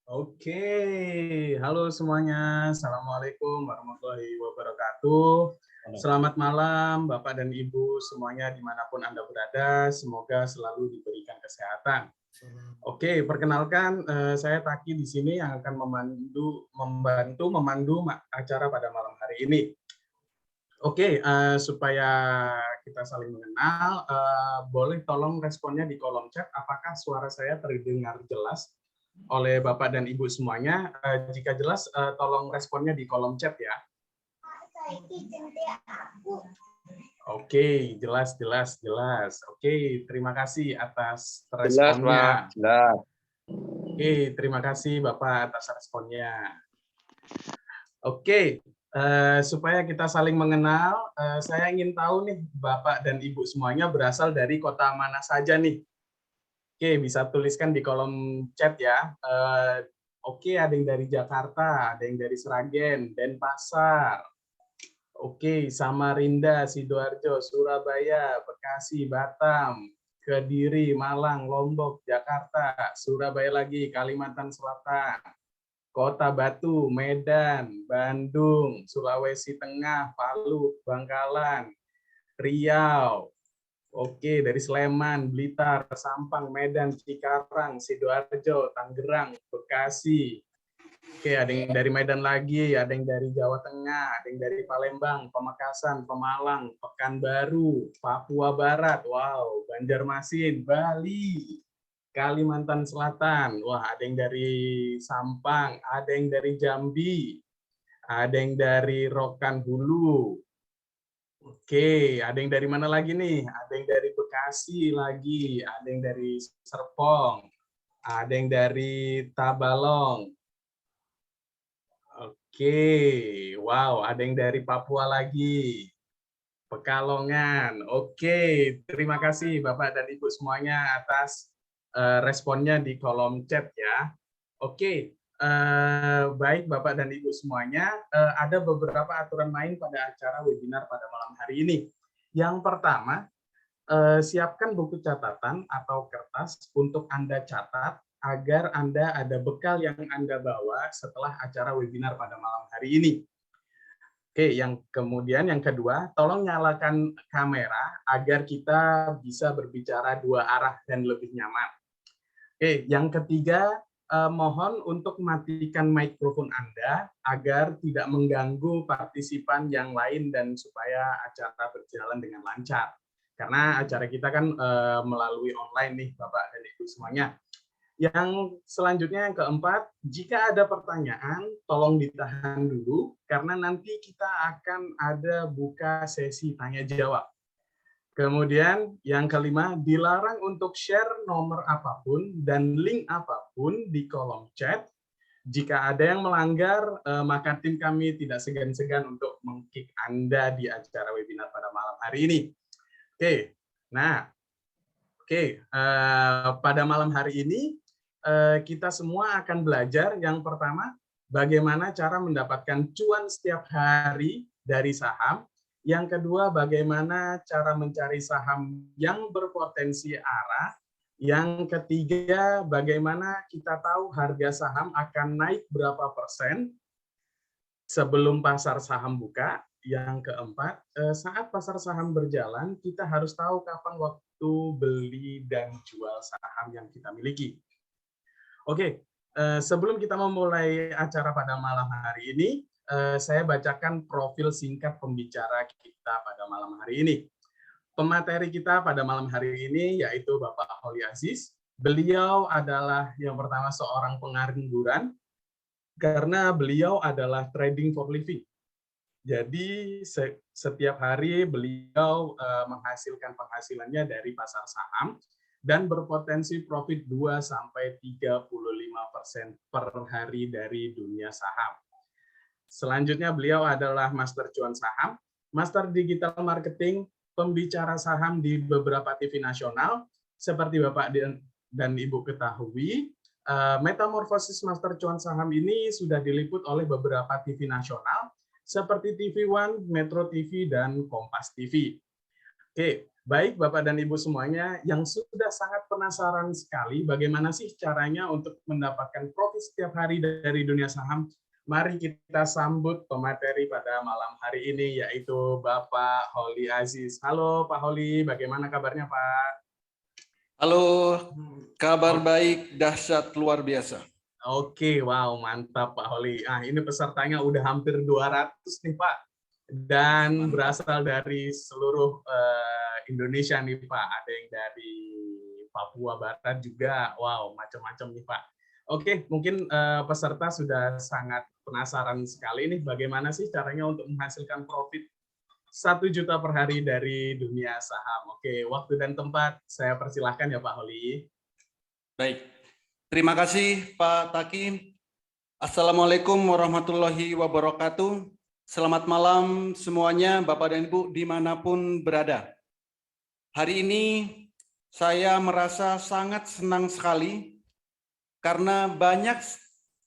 Oke, halo semuanya. Assalamualaikum warahmatullahi wabarakatuh. Selamat malam, Bapak dan Ibu semuanya dimanapun Anda berada. Semoga selalu diberikan kesehatan. Oke, perkenalkan saya Taki di sini yang akan membantu memandu acara pada malam hari ini. Oke, supaya kita saling mengenal, boleh tolong responnya di kolom chat. Apakah suara saya terdengar jelas oleh Bapak dan Ibu semuanya? Jika jelas, tolong responnya di kolom chat ya. Oke, jelas, jelas, jelas. Oke, terima kasih atas Jelas, responnya. Pak. Jelas. Oke, terima kasih Bapak atas responnya. Oke, supaya kita saling mengenal, saya ingin tahu nih Bapak dan Ibu semuanya berasal dari kota mana saja nih? Oke, bisa tuliskan di kolom chat ya. Oke, ada yang dari Jakarta, ada yang dari Sragen, Denpasar. Oke, Samarinda, Sidoarjo, Surabaya, Bekasi, Batam, Kediri, Malang, Lombok, Jakarta, Surabaya lagi, Kalimantan Selatan, Kota Batu, Medan, Bandung, Sulawesi Tengah, Palu, Bangkalan, Riau. Oke, dari Sleman, Blitar, Sampang, Medan, Cikarang, Sidoarjo, Tangerang, Bekasi. Oke, ada yang dari Medan lagi, ada yang dari Jawa Tengah, ada yang dari Palembang, Pamekasan, Pemalang, Pekanbaru, Papua Barat, wow, Banjarmasin, Bali, Kalimantan Selatan, wah ada yang dari Sampang, ada yang dari Jambi, ada yang dari Rokan Hulu. Oke, ada yang dari mana lagi nih? Ada yang dari Bekasi lagi, ada yang dari Serpong, ada yang dari Tabalong. Oke, wow, ada yang dari Papua lagi, Pekalongan. Oke, terima kasih Bapak dan Ibu semuanya atas responnya di kolom chat ya. Oke, baik Bapak dan Ibu semuanya, ada beberapa aturan main pada acara webinar pada malam hari ini. Yang pertama, siapkan buku catatan atau kertas untuk Anda catat agar Anda ada bekal yang Anda bawa setelah acara webinar pada malam hari ini. Oke, yang kedua, tolong nyalakan kamera agar kita bisa berbicara dua arah dan lebih nyaman. Oke, yang ketiga, mohon untuk matikan mikrofon Anda agar tidak mengganggu partisipan yang lain dan supaya acara berjalan dengan lancar. Karena acara kita kan melalui online nih, Bapak dan Ibu semuanya. Yang selanjutnya yang keempat, jika ada pertanyaan, tolong ditahan dulu karena nanti kita akan ada buka sesi tanya jawab. Kemudian yang kelima, dilarang untuk share nomor apapun dan link apapun di kolom chat. Jika ada yang melanggar, maka tim kami tidak segan-segan untuk meng-kick Anda di acara webinar pada malam hari ini. Oke, nah, pada malam hari ini kita semua akan belajar yang pertama, bagaimana cara mendapatkan cuan setiap hari dari saham. Yang kedua, bagaimana cara mencari saham yang berpotensi arah. Yang ketiga, bagaimana kita tahu harga saham akan naik berapa persen sebelum pasar saham buka. Yang keempat, saat pasar saham berjalan, kita harus tahu kapan waktu beli dan jual saham yang kita miliki. Oke, sebelum kita memulai acara pada malam hari ini, saya bacakan profil singkat pembicara kita pada malam hari ini. Pemateri kita pada malam hari ini yaitu Bapak Holi Aziz. Beliau adalah yang pertama seorang pengangguran karena beliau adalah trading for living. Jadi setiap hari beliau menghasilkan penghasilannya dari pasar saham dan berpotensi profit 2-35% per hari dari dunia saham. Selanjutnya beliau adalah Master Cuan Saham, Master Digital Marketing, pembicara saham di beberapa TV nasional, seperti Bapak dan Ibu ketahui, Metamorfosis Master Cuan Saham ini sudah diliput oleh beberapa TV nasional, seperti TV One, Metro TV, dan Kompas TV. Oke, baik Bapak dan Ibu semuanya yang sudah sangat penasaran sekali bagaimana sih caranya untuk mendapatkan profit setiap hari dari dunia saham. Mari kita sambut pemateri pada malam hari ini yaitu Bapak Holi Aziz. Halo Pak Holi, bagaimana kabarnya Pak? Halo, kabar baik, dahsyat, luar biasa. Oke, wow, mantap Pak Holi. Ah, ini pesertanya udah hampir 200 nih Pak. Dan berasal dari seluruh Indonesia nih Pak. Ada yang dari Papua Barat juga. Wow, macam-macam nih Pak. Oke, mungkin peserta sudah sangat penasaran sekali nih bagaimana sih caranya untuk menghasilkan profit 1 juta per hari dari dunia saham. Oke, waktu dan tempat saya persilahkan ya Pak Holi. Baik, terima kasih Pak Taki. Assalamualaikum warahmatullahi wabarakatuh. Selamat malam semuanya, Bapak dan Ibu dimanapun berada. Hari ini saya merasa sangat senang sekali karena banyak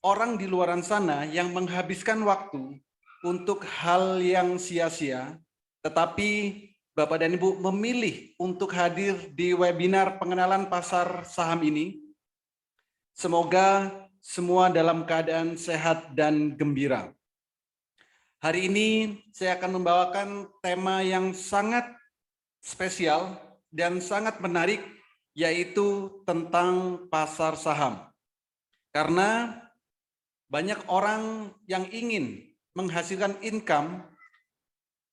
orang di luar sana yang menghabiskan waktu untuk hal yang sia-sia, tetapi Bapak dan Ibu memilih untuk hadir di webinar pengenalan pasar saham ini. Semoga semua dalam keadaan sehat dan gembira. Hari ini saya akan membawakan tema yang sangat spesial dan sangat menarik, yaitu tentang pasar saham. Karena banyak orang yang ingin menghasilkan income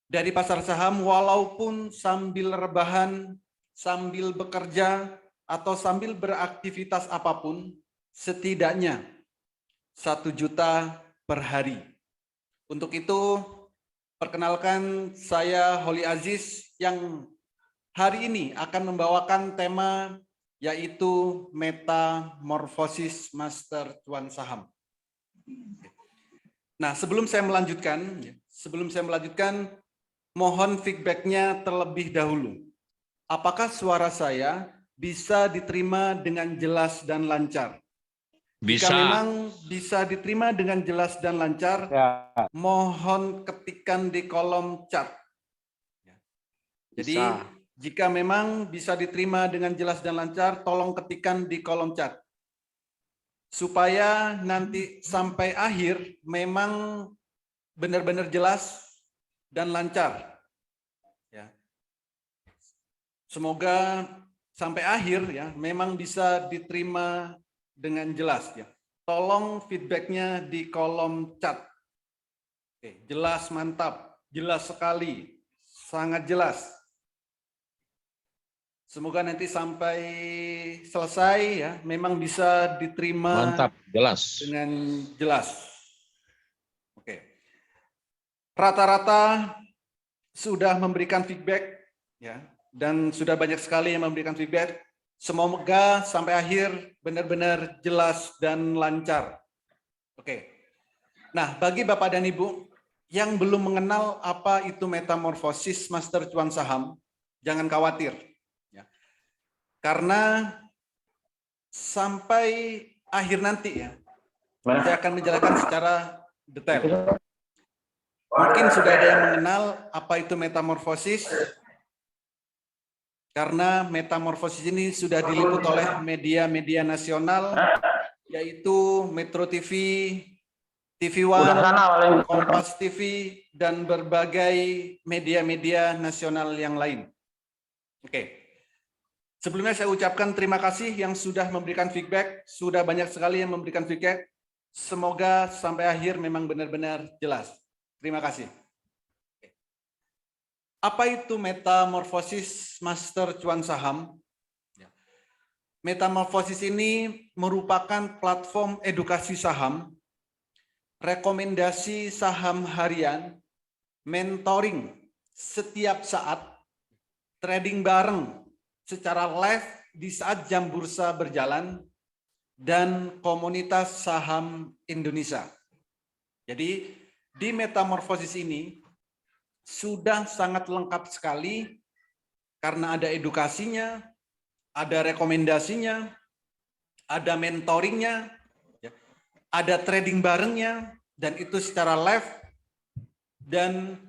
dari pasar saham walaupun sambil rebahan, sambil bekerja, atau sambil beraktivitas apapun, setidaknya 1 juta per hari. Untuk itu, perkenalkan saya Holi Aziz yang hari ini akan membawakan tema yaitu metamorfosis master cuan saham. Nah, sebelum saya melanjutkan, mohon feedback-nya terlebih dahulu. Apakah suara saya bisa diterima dengan jelas dan lancar? Bisa. Jika memang bisa diterima dengan jelas dan lancar, ya, mohon ketikkan di kolom chat. Jadi, bisa. Jika memang bisa diterima dengan jelas dan lancar, tolong ketikkan di kolom chat. Supaya nanti sampai akhir memang benar-benar jelas dan lancar. Ya. Semoga sampai akhir ya memang bisa diterima dengan jelas ya. Tolong feedbacknya di kolom chat. Oke, jelas, mantap, jelas sekali, sangat jelas. Semoga nanti sampai selesai ya, memang bisa diterima mantap, jelas dengan jelas. Oke, rata-rata sudah memberikan feedback ya, dan sudah banyak sekali yang memberikan feedback. Semoga sampai akhir benar-benar jelas dan lancar. Oke. Nah, bagi Bapak dan Ibu yang belum mengenal apa itu metamorfosis master cuan saham, jangan khawatir. Ya. Karena sampai akhir nanti ya, saya akan menjelaskan secara detail. Mungkin sudah ada yang mengenal apa itu metamorfosis, karena metamorfosis ini sudah diliput oleh media-media nasional, yaitu Metro TV, TV One, Kompas TV, dan berbagai media-media nasional yang lain. Oke. Sebelumnya saya ucapkan terima kasih yang sudah memberikan feedback, sudah banyak sekali yang memberikan feedback. Semoga sampai akhir memang benar-benar jelas. Terima kasih. Apa itu metamorfosis master cuan saham? Metamorfosis ini merupakan platform edukasi saham, rekomendasi saham harian, mentoring setiap saat, trading bareng secara live di saat jam bursa berjalan, dan komunitas saham Indonesia. Jadi di metamorfosis ini sudah sangat lengkap sekali karena ada edukasinya, ada rekomendasinya, ada mentoringnya, ada trading barengnya, dan itu secara live, dan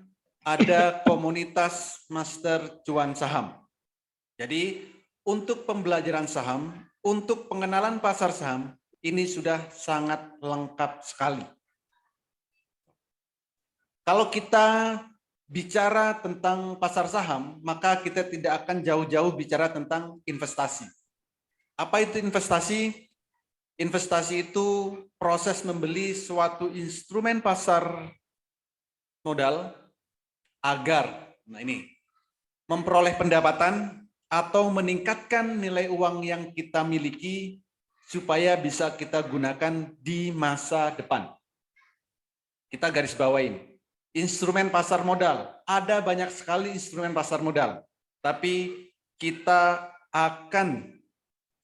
ada komunitas master cuan saham. Jadi untuk pembelajaran saham, untuk pengenalan pasar saham, ini sudah sangat lengkap sekali. Kalau kita bicara tentang pasar saham, maka kita tidak akan jauh-jauh bicara tentang investasi. Apa itu investasi? Investasi itu proses membeli suatu instrumen pasar modal agar memperoleh pendapatan atau meningkatkan nilai uang yang kita miliki supaya bisa kita gunakan di masa depan. Kita garis bawain. Instrumen pasar modal. Ada banyak sekali instrumen pasar modal. Tapi kita akan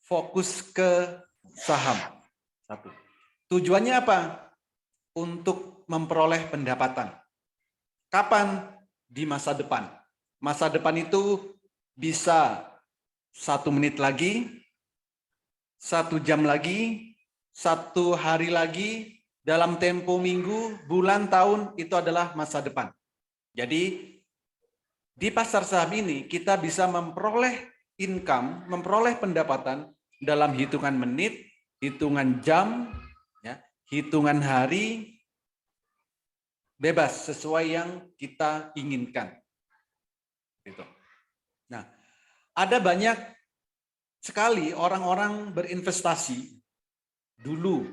fokus ke saham. Satu. Tujuannya apa? Untuk memperoleh pendapatan. Kapan? Di masa depan. Masa depan itu bisa 1 menit lagi, 1 jam lagi, 1 hari lagi, dalam tempo minggu, bulan, tahun, itu adalah masa depan. Jadi, di pasar saham ini kita bisa memperoleh income, memperoleh pendapatan dalam hitungan menit, hitungan jam, ya, hitungan hari, bebas sesuai yang kita inginkan. Gitu. Nah, ada banyak sekali orang-orang berinvestasi dulu.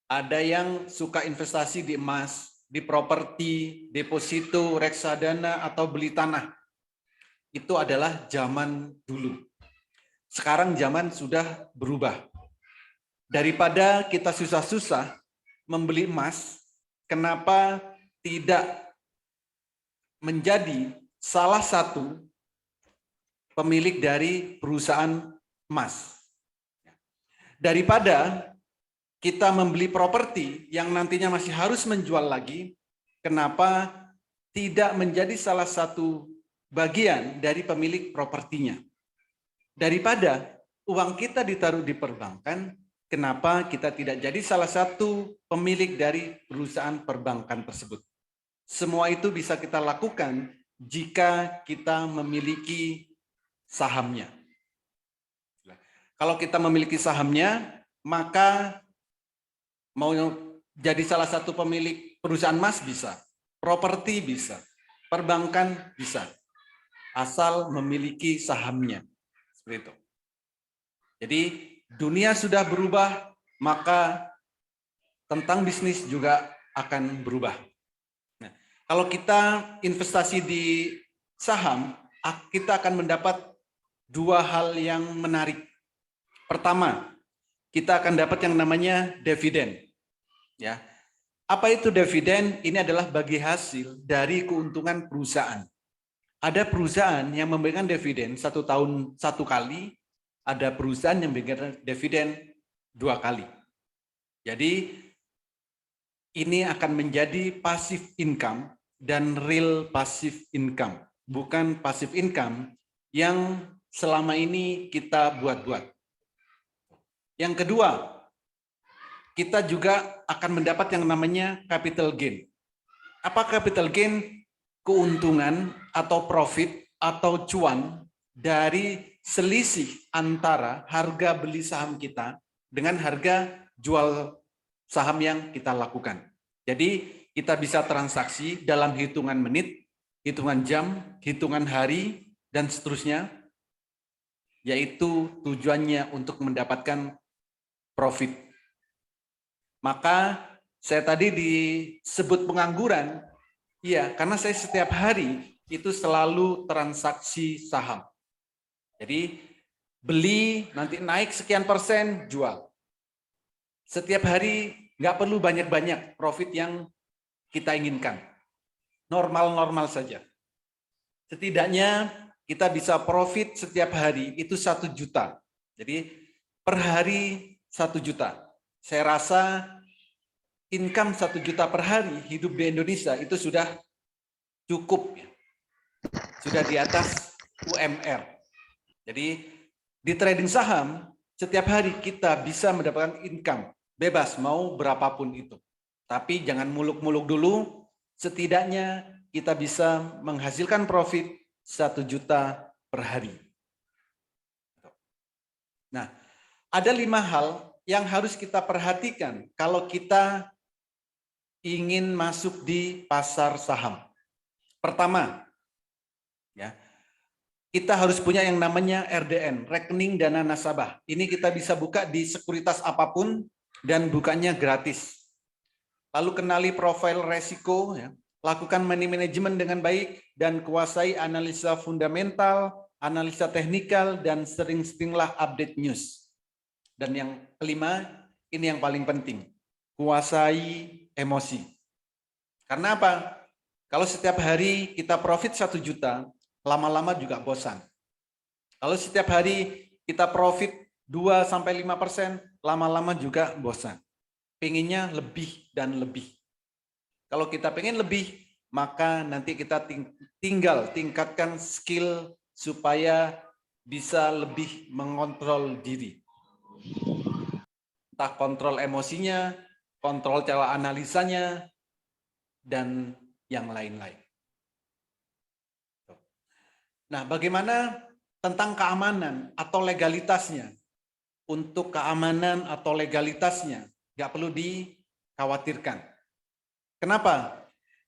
Ada yang suka investasi di emas, di properti, deposito, reksadana, atau beli tanah. Itu adalah zaman dulu. Sekarang zaman sudah berubah. Daripada kita susah-susah membeli emas, kenapa tidak menjadi salah satu pemilik dari perusahaan emas? Daripada kita membeli properti yang nantinya masih harus menjual lagi, kenapa tidak menjadi salah satu bagian dari pemilik propertinya? Daripada uang kita ditaruh di perbankan, kenapa kita tidak jadi salah satu pemilik dari perusahaan perbankan tersebut? Semua itu bisa kita lakukan jika kita memiliki sahamnya. Kalau kita memiliki sahamnya, maka mau jadi salah satu pemilik perusahaan emas bisa, properti bisa, perbankan bisa, asal memiliki sahamnya. Seperti itu. Jadi dunia sudah berubah, maka tentang bisnis juga akan berubah. Nah, kalau kita investasi di saham, kita akan mendapat 2 hal yang menarik. Pertama, kita akan dapat yang namanya dividen. Ya, apa itu dividen? Ini adalah bagi hasil dari keuntungan perusahaan. Ada perusahaan yang memberikan dividen 1 tahun 1 kali, ada perusahaan yang memberikan dividen 2 kali. Jadi ini akan menjadi passive income dan real passive income, bukan passive income yang selama ini kita buat-buat. Yang kedua, kita juga akan mendapat yang namanya capital gain. Apa capital gain? Keuntungan atau profit atau cuan dari selisih antara harga beli saham kita dengan harga jual saham yang kita lakukan. Jadi kita bisa transaksi dalam hitungan menit, hitungan jam, hitungan hari, dan seterusnya, yaitu tujuannya untuk mendapatkan profit. Maka saya tadi disebut pengangguran, iya, karena saya setiap hari itu selalu transaksi saham. Jadi beli, nanti naik sekian persen, jual. Setiap hari nggak perlu banyak-banyak profit yang kita inginkan. Normal-normal saja. Setidaknya kita bisa profit setiap hari itu 1 juta. Jadi per hari 1 juta. Saya rasa income 1 juta per hari hidup di Indonesia itu sudah cukup. Sudah di atas UMR. Jadi di trading saham setiap hari kita bisa mendapatkan income bebas mau berapapun itu. Tapi jangan muluk-muluk dulu, setidaknya kita bisa menghasilkan profit 1 juta per hari. Nah, ada 5 hal yang harus kita perhatikan kalau kita ingin masuk di pasar saham. Pertama, ya, kita harus punya yang namanya RDN, rekening dana nasabah. Ini kita bisa buka di sekuritas apapun dan bukanya gratis. Lalu kenali profil resiko, ya, lakukan money management dengan baik, dan kuasai analisa fundamental, analisa teknikal, dan sering-seringlah update news. Dan yang kelima, ini yang paling penting, kuasai emosi. Karena apa? Kalau setiap hari kita profit 1 juta, lama-lama juga bosan. Kalau setiap hari kita profit 2-5%, lama-lama juga bosan. Pengennya lebih dan lebih. Kalau kita pengen lebih, maka nanti kita tinggal tingkatkan skill supaya bisa lebih mengontrol diri. Entah kontrol emosinya, kontrol cara analisanya, dan yang lain-lain. Nah, bagaimana tentang keamanan atau legalitasnya? Untuk keamanan atau legalitasnya, nggak perlu dikhawatirkan. Kenapa?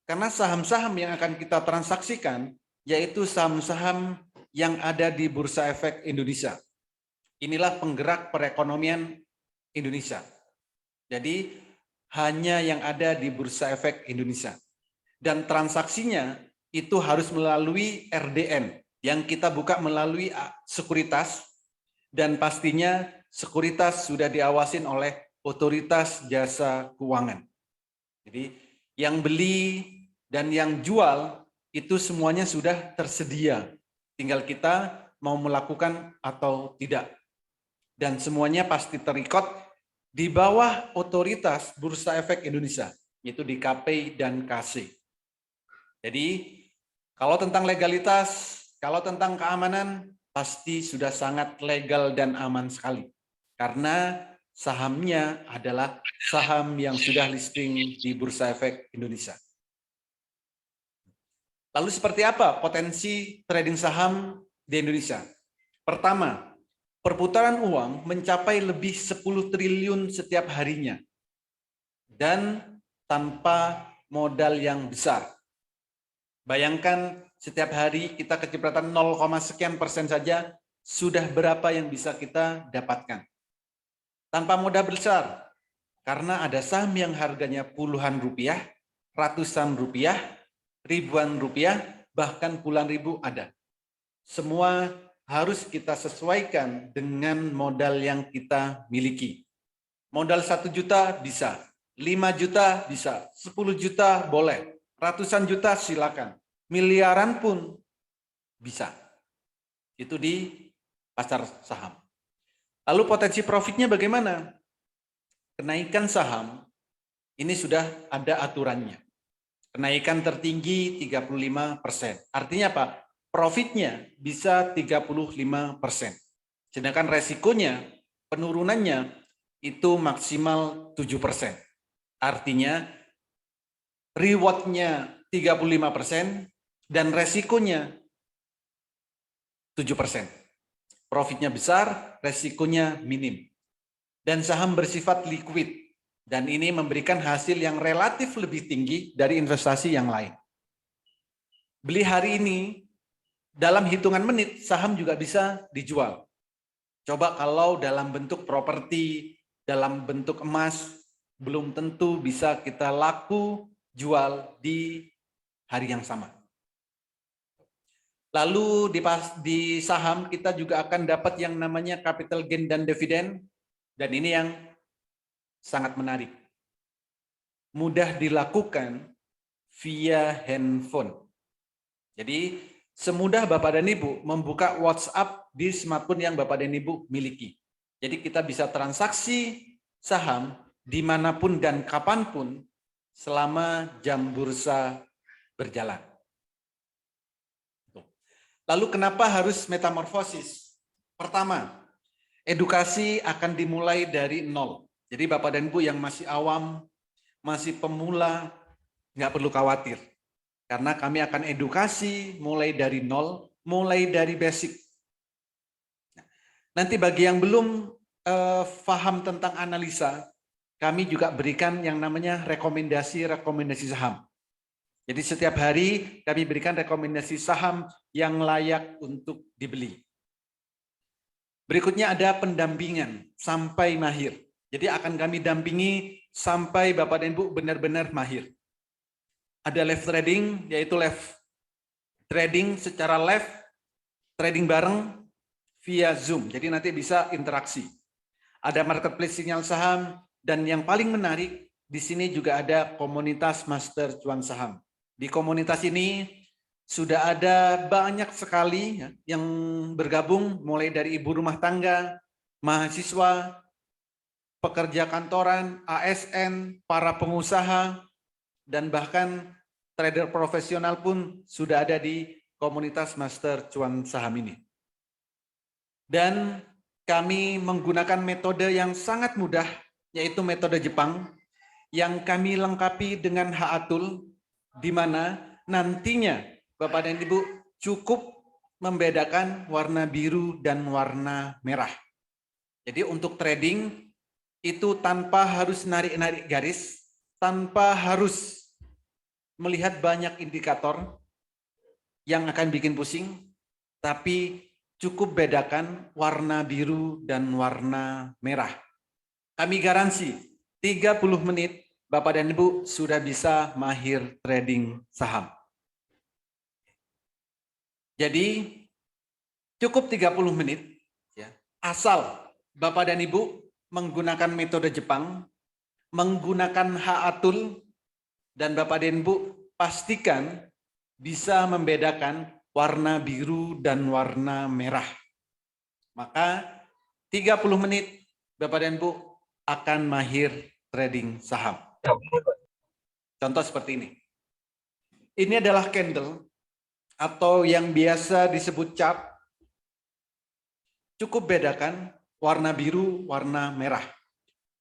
Karena saham-saham yang akan kita transaksikan, yaitu saham-saham yang ada di Bursa Efek Indonesia. Inilah penggerak perekonomian Indonesia. Jadi, hanya yang ada di Bursa Efek Indonesia. Dan transaksinya itu harus melalui RDN, yang kita buka melalui sekuritas, dan pastinya sekuritas sudah diawasin oleh otoritas jasa keuangan. Jadi yang beli dan yang jual itu semuanya sudah tersedia. Tinggal kita mau melakukan atau tidak. Dan semuanya pasti terikot di bawah otoritas Bursa Efek Indonesia, yaitu di KPI dan KC. Jadi kalau tentang legalitas, kalau tentang keamanan, pasti sudah sangat legal dan aman sekali. Karena sahamnya adalah saham yang sudah listing di Bursa Efek Indonesia. Lalu seperti apa potensi trading saham di Indonesia? Pertama, perputaran uang mencapai lebih 10 triliun setiap harinya. Dan tanpa modal yang besar. Bayangkan setiap hari kita kecipratan 0, sekian persen saja, sudah berapa yang bisa kita dapatkan. Tanpa modal besar, karena ada saham yang harganya puluhan rupiah, ratusan rupiah, ribuan rupiah, bahkan puluhan ribu ada. Semua harus kita sesuaikan dengan modal yang kita miliki. Modal 1 juta bisa, 5 juta bisa, 10 juta boleh, ratusan juta silakan. Miliaran pun bisa. Itu di pasar saham. Lalu potensi profitnya bagaimana? Kenaikan saham ini sudah ada aturannya. Kenaikan tertinggi 35%. Artinya apa? Profitnya bisa 35%. Sedangkan resikonya, penurunannya itu maksimal 7%. Artinya reward-nya 35%, dan resikonya 7%. Profitnya besar, resikonya minim. Dan saham bersifat liquid. Dan ini memberikan hasil yang relatif lebih tinggi dari investasi yang lain. Beli hari ini, dalam hitungan menit, saham juga bisa dijual. Coba kalau dalam bentuk properti, dalam bentuk emas, belum tentu bisa kita laku jual di hari yang sama. Lalu di saham kita juga akan dapat yang namanya capital gain dan dividen, dan ini yang sangat menarik. Mudah dilakukan via handphone. Jadi semudah Bapak dan Ibu membuka WhatsApp di smartphone yang Bapak dan Ibu miliki. Jadi kita bisa transaksi saham dimanapun dan kapanpun selama jam bursa berjalan. Lalu kenapa harus metamorfosis? Pertama, edukasi akan dimulai dari nol. Jadi Bapak dan Ibu yang masih awam, masih pemula, nggak perlu khawatir. Karena kami akan edukasi mulai dari nol, mulai dari basic. Nanti bagi yang belum paham tentang analisa, kami juga berikan yang namanya rekomendasi saham. Jadi setiap hari kami berikan rekomendasi saham yang layak untuk dibeli. Berikutnya ada pendampingan sampai mahir. Jadi akan kami dampingi sampai Bapak dan Ibu benar-benar mahir. Ada live trading, yaitu live trading secara live, trading bareng via Zoom. Jadi nanti bisa interaksi. Ada marketplace sinyal saham, dan yang paling menarik, di sini juga ada komunitas Master Cuan Saham. Di komunitas ini sudah ada banyak sekali yang bergabung, mulai dari ibu rumah tangga, mahasiswa, pekerja kantoran, ASN, para pengusaha, dan bahkan trader profesional pun sudah ada di komunitas Master Cuan Saham ini. Dan kami menggunakan metode yang sangat mudah, yaitu metode Jepang, yang kami lengkapi dengan Haatul, di mana nantinya Bapak dan Ibu cukup membedakan warna biru dan warna merah. Jadi untuk trading itu tanpa harus narik-narik garis, tanpa harus melihat banyak indikator yang akan bikin pusing, tapi cukup bedakan warna biru dan warna merah. Kami garansi 30 menit Bapak dan Ibu sudah bisa mahir trading saham. Jadi cukup 30 menit, ya, asal Bapak dan Ibu menggunakan metode Jepang, menggunakan Haatul, dan Bapak dan Ibu pastikan bisa membedakan warna biru dan warna merah. Maka 30 menit Bapak dan Ibu akan mahir trading saham. Contoh seperti ini. Ini adalah candle atau yang biasa disebut chart. Cukup bedakan warna biru, warna merah.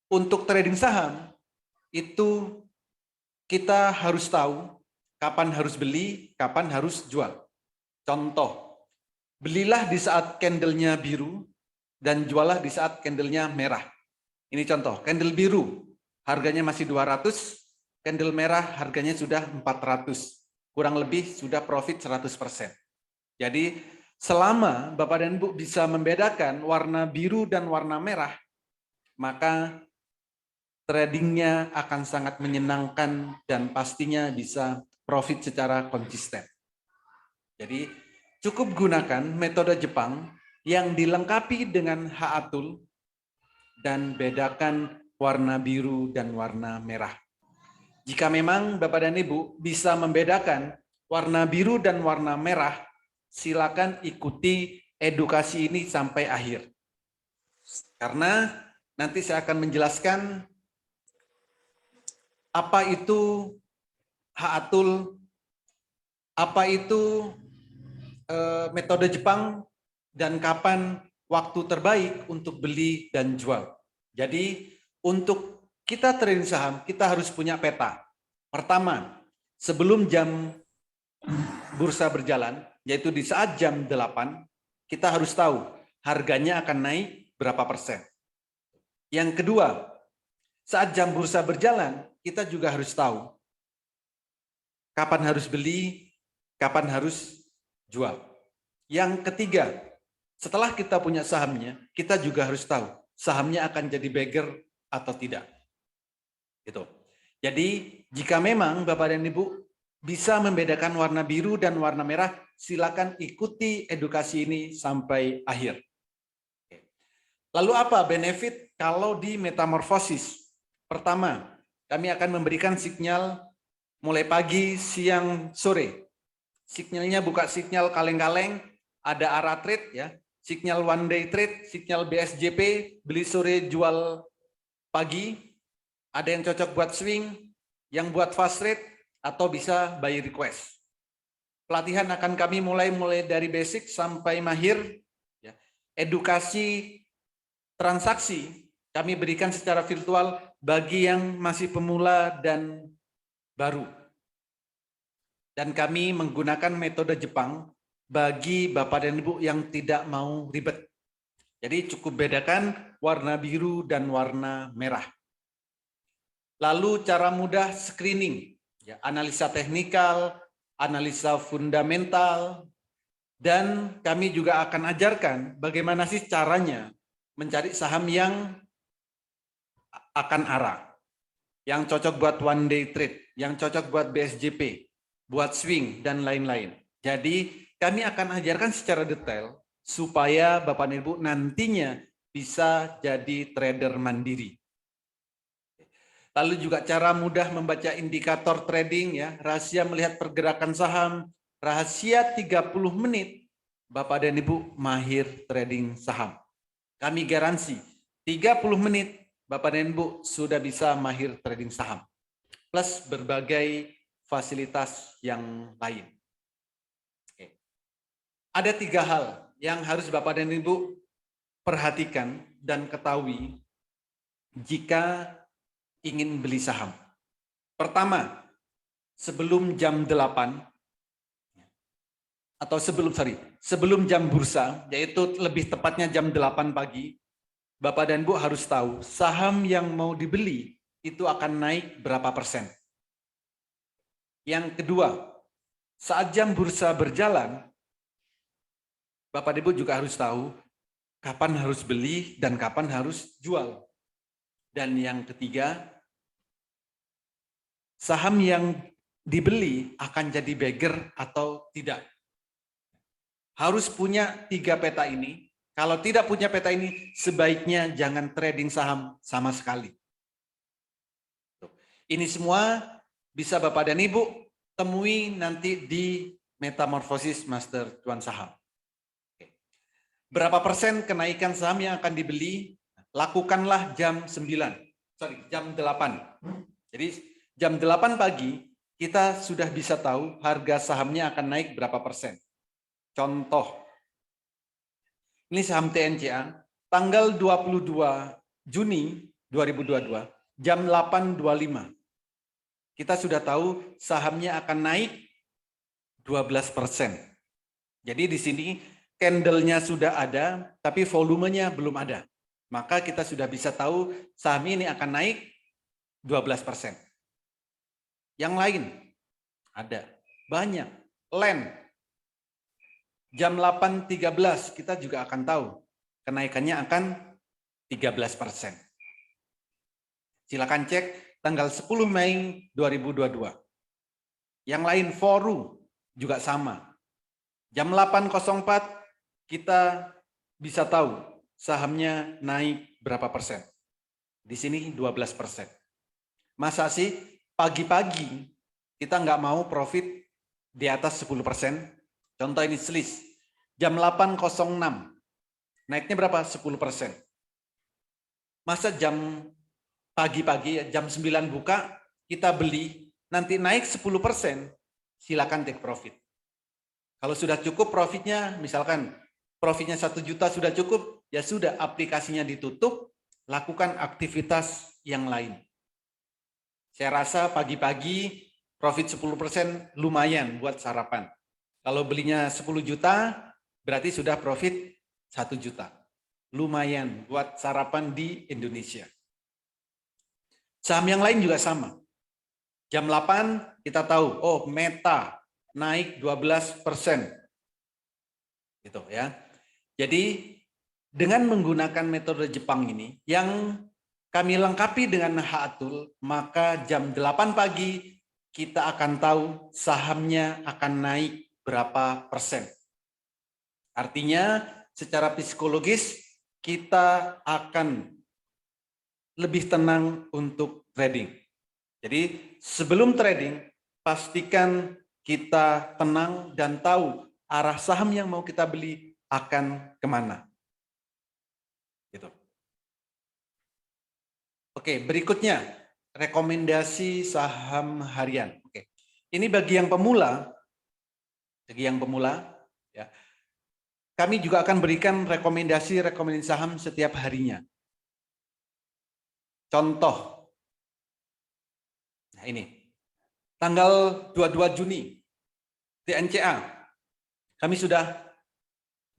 Untuk trading saham, itu kita harus tahu kapan harus beli, kapan harus jual. Contoh, belilah di saat candlenya biru dan jualah di saat candlenya merah. Ini contoh, candle biru harganya masih 200, candle merah harganya sudah 400. Kurang lebih sudah profit 100%. Jadi selama Bapak dan Ibu bisa membedakan warna biru dan warna merah, maka tradingnya akan sangat menyenangkan dan pastinya bisa profit secara konsisten. Jadi cukup gunakan metode Jepang yang dilengkapi dengan Haatul dan bedakan warna biru dan warna merah. Jika memang Bapak dan Ibu bisa membedakan warna biru dan warna merah, silakan ikuti edukasi ini sampai akhir. Karena nanti saya akan menjelaskan apa itu Haatul, apa itu metode Jepang, dan kapan waktu terbaik untuk beli dan jual. Jadi untuk kita trading saham, kita harus punya peta. Pertama, sebelum jam bursa berjalan, yaitu di saat jam 8, kita harus tahu harganya akan naik berapa persen. Yang kedua, saat jam bursa berjalan, kita juga harus tahu kapan harus beli, kapan harus jual. Yang ketiga, setelah kita punya sahamnya, kita juga harus tahu sahamnya akan jadi beggar atau tidak. Gitu. Jadi, jika memang Bapak dan Ibu bisa membedakan warna biru dan warna merah, silakan ikuti edukasi ini sampai akhir. Lalu apa benefit kalau di metamorfosis? Pertama, kami akan memberikan sinyal mulai pagi, siang, sore. Sinyalnya buka sinyal kaleng-kaleng, ada arah trade ya, sinyal one day trade, sinyal BSJP, beli sore jual pagi, ada yang cocok buat swing, yang buat fast trade, atau bisa buy request. Pelatihan akan kami mulai dari basic sampai mahir. Ya. Edukasi transaksi kami berikan secara virtual bagi yang masih pemula dan baru. Dan kami menggunakan metode Jepang bagi Bapak dan Ibu yang tidak mau ribet. Jadi cukup bedakan warna biru dan warna merah. Lalu cara mudah screening, ya, analisa teknikal, analisa fundamental, dan kami juga akan ajarkan bagaimana sih caranya mencari saham yang akan arah, yang cocok buat one day trade, yang cocok buat BSJP, buat swing, dan lain-lain. Jadi kami akan ajarkan secara detail supaya Bapak dan Ibu nantinya bisa jadi trader mandiri. Lalu juga cara mudah membaca indikator trading, ya, rahasia melihat pergerakan saham, rahasia 30 menit, Bapak dan Ibu mahir trading saham. Kami garansi 30 menit Bapak dan Ibu sudah bisa mahir trading saham. Plus berbagai fasilitas yang lain. Oke. Ada 3 hal yang harus Bapak dan Ibu perhatikan dan ketahui jika ingin beli saham. Pertama, sebelum jam 8 atau sebelum jam bursa, yaitu lebih tepatnya jam 8 pagi, Bapak dan Ibu harus tahu saham yang mau dibeli itu akan naik berapa persen. Yang kedua, saat jam bursa berjalan, Bapak dan Ibu juga harus tahu kapan harus beli dan kapan harus jual. Dan yang ketiga, saham yang dibeli akan jadi beggar atau tidak. Harus punya 3 peta ini. Kalau tidak punya peta ini, sebaiknya jangan trading saham sama sekali. Ini semua bisa Bapak dan Ibu temui nanti di Metamorfosis Master Cuan Saham. Berapa persen kenaikan saham yang akan dibeli? Lakukanlah jam 8. Jadi jam 8 pagi kita sudah bisa tahu harga sahamnya akan naik berapa persen. Contoh, ini saham TNCA, tanggal 22 Juni 2022, jam 8.25. Kita sudah tahu sahamnya akan naik 12%. Jadi di sini candle-nya sudah ada, tapi volumenya belum ada. Maka kita sudah bisa tahu saham ini akan naik 12%. Yang lain ada banyak. Land jam 8.13 kita juga akan tahu kenaikannya akan 13%. Silakan cek tanggal 10 Mei 2022. Yang lain Forum juga sama. Jam 8.04 kita bisa tahu sahamnya naik berapa persen. Di sini 12%. Masa sih pagi-pagi kita nggak mau profit di atas 10%? Contoh ini SLIS. Jam 8.06. Naiknya berapa? 10%. Masa jam pagi-pagi, jam 9 buka, kita beli, nanti naik 10%, silakan take profit. Kalau sudah cukup profitnya, misalkan profitnya 1 juta sudah cukup, ya sudah aplikasinya ditutup, lakukan aktivitas yang lain. Saya rasa pagi-pagi profit 10% lumayan buat sarapan. Kalau belinya 10 juta, berarti sudah profit 1 juta. Lumayan buat sarapan di Indonesia. Saham yang lain juga sama. Jam 8 kita tahu, oh Meta naik 12%. Gitu ya. Jadi dengan menggunakan metode Jepang ini yang kami lengkapi dengan Haatul, maka jam 8 pagi kita akan tahu sahamnya akan naik berapa persen. Artinya secara psikologis kita akan lebih tenang untuk trading. Jadi sebelum trading, pastikan kita tenang dan tahu arah saham yang mau kita beli akan kemana. Gitu. Oke, berikutnya rekomendasi saham harian. Oke, ini bagi yang pemula. Ya, kami juga akan berikan rekomendasi saham setiap harinya. Contoh, nah ini, tanggal 22 Juni, TNCA, kami sudah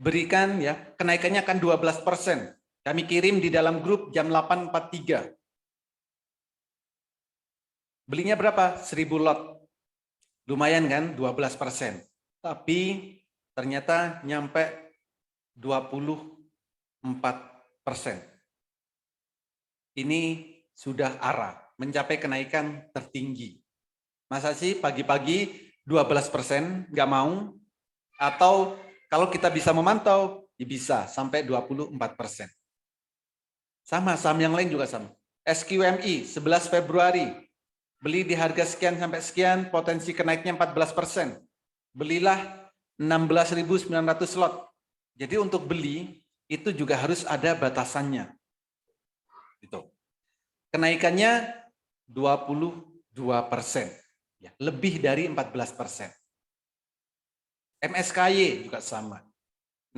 berikan ya, kenaikannya akan 12%. Kami kirim di dalam grup jam 8.43. Belinya berapa? 1000 lot. Lumayan kan, 12%. Tapi ternyata nyampe 24%. Ini sudah arah, mencapai kenaikan tertinggi. Masa sih pagi-pagi 12% nggak mau? Atau kalau kita bisa memantau, ya bisa sampai 24%. Sama, saham yang lain juga sama. SQMI 11 Februari, beli di harga sekian sampai sekian, potensi kenaiknya 14%. Belilah 16.900 lot. Jadi untuk beli, itu juga harus ada batasannya. Gitu. Kenaikannya 22%. Ya, lebih dari 14%. MSKY juga sama.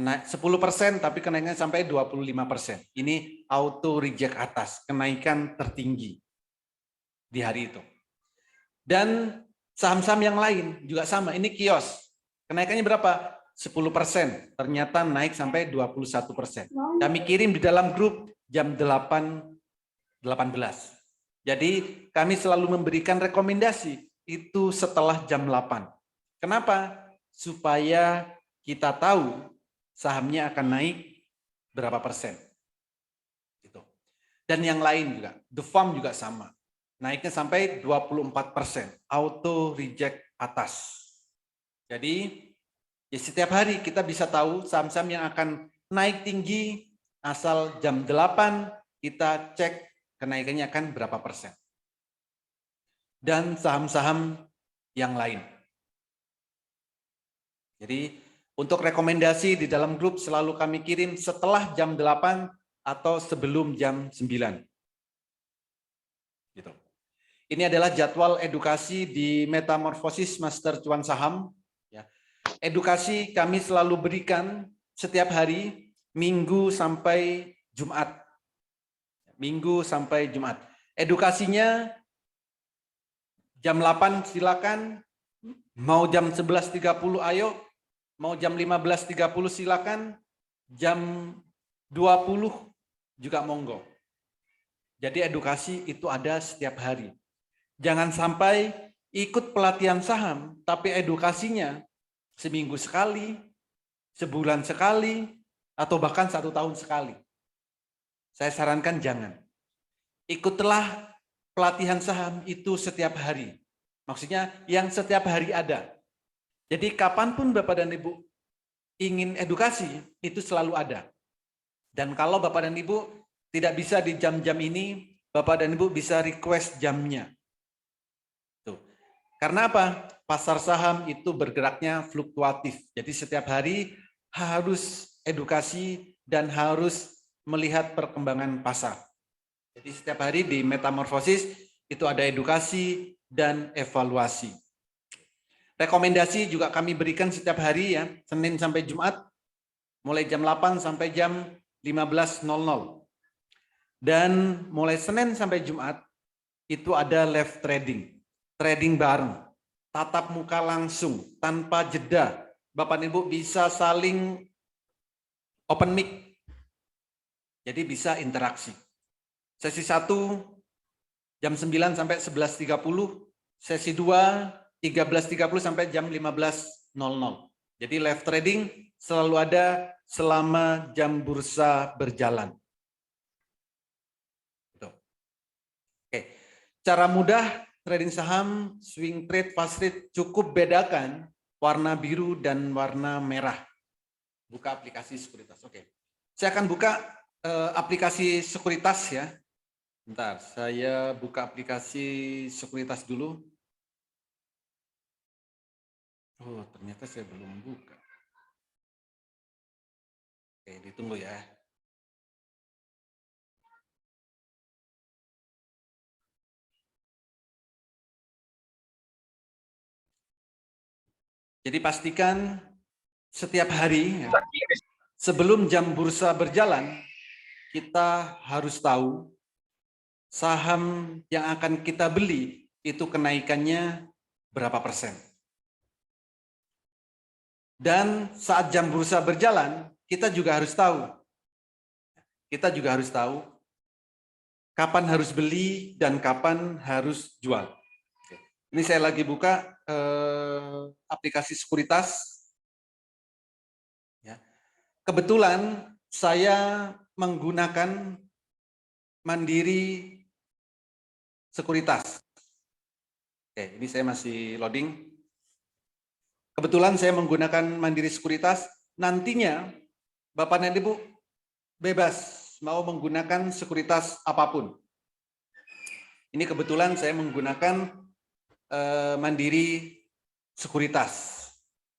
Naik 10% tapi kenaikannya sampai 25%. Ini auto reject atas, kenaikan tertinggi di hari itu. Dan saham-saham yang lain juga sama, ini kios. Kenaikannya berapa? 10%, ternyata naik sampai 21%. Kami kirim di dalam grup jam 8.18. Jadi kami selalu memberikan rekomendasi itu setelah jam 8. Kenapa? Supaya kita tahu sahamnya akan naik berapa persen. Gitu. Dan yang lain juga, The Farm juga sama. Naiknya sampai 24%, auto reject atas. Jadi ya setiap hari kita bisa tahu saham-saham yang akan naik tinggi, asal jam 8 kita cek kenaikannya akan berapa persen. Dan saham-saham yang lain. Jadi untuk rekomendasi di dalam grup selalu kami kirim setelah jam 8 atau sebelum jam 9. Gitu. Ini adalah jadwal edukasi di Metamorfosis Master Cuan Saham. Edukasi kami selalu berikan setiap hari, Minggu sampai Jumat. Minggu sampai Jumat. Edukasinya jam 8 silakan, mau jam 11.30 ayo, mau jam 15.30 silakan, jam 20 juga monggo. Jadi edukasi itu ada setiap hari. Jangan sampai ikut pelatihan saham, tapi edukasinya seminggu sekali, sebulan sekali, atau bahkan 1 tahun sekali. Saya sarankan jangan. Ikutlah pelatihan saham itu setiap hari. Maksudnya yang setiap hari ada. Jadi kapanpun Bapak dan Ibu ingin edukasi, itu selalu ada. Dan kalau Bapak dan Ibu tidak bisa di jam-jam ini, Bapak dan Ibu bisa request jamnya. Tuh. Karena apa? Pasar saham itu bergeraknya fluktuatif. Jadi setiap hari harus edukasi dan harus melihat perkembangan pasar. Jadi setiap hari di Metamorfosis itu ada edukasi dan evaluasi. Rekomendasi juga kami berikan setiap hari ya, Senin sampai Jumat, mulai jam 8 sampai jam 15.00. Dan mulai Senin sampai Jumat itu ada live trading. Trading bareng, tatap muka langsung, tanpa jeda. Bapak Ibu bisa saling open mic. Jadi bisa interaksi. Sesi 1 jam 9 sampai 11.30, sesi 2 13.30 sampai jam 15.00. Jadi live trading selalu ada selama jam bursa berjalan. Oke. Cara mudah trading saham, swing trade, fast trade, cukup bedakan warna biru dan warna merah. Buka aplikasi sekuritas. Oke. Saya akan buka aplikasi sekuritas ya. Bentar, saya buka aplikasi sekuritas dulu. Oh, ternyata saya belum buka. Oke, ditunggu ya. Jadi pastikan setiap hari ya, sebelum jam bursa berjalan, kita harus tahu saham yang akan kita beli itu kenaikannya berapa persen. Dan saat jam bursa berjalan, kita juga harus tahu. Kita juga harus tahu kapan harus beli dan kapan harus jual. Ini saya lagi buka aplikasi sekuritas. Kebetulan saya menggunakan Mandiri Sekuritas. Oke, ini saya masih loading. Kebetulan saya menggunakan Mandiri Sekuritas. Nantinya Bapak dan Ibu bebas mau menggunakan sekuritas apapun. Ini kebetulan saya menggunakan Mandiri Sekuritas.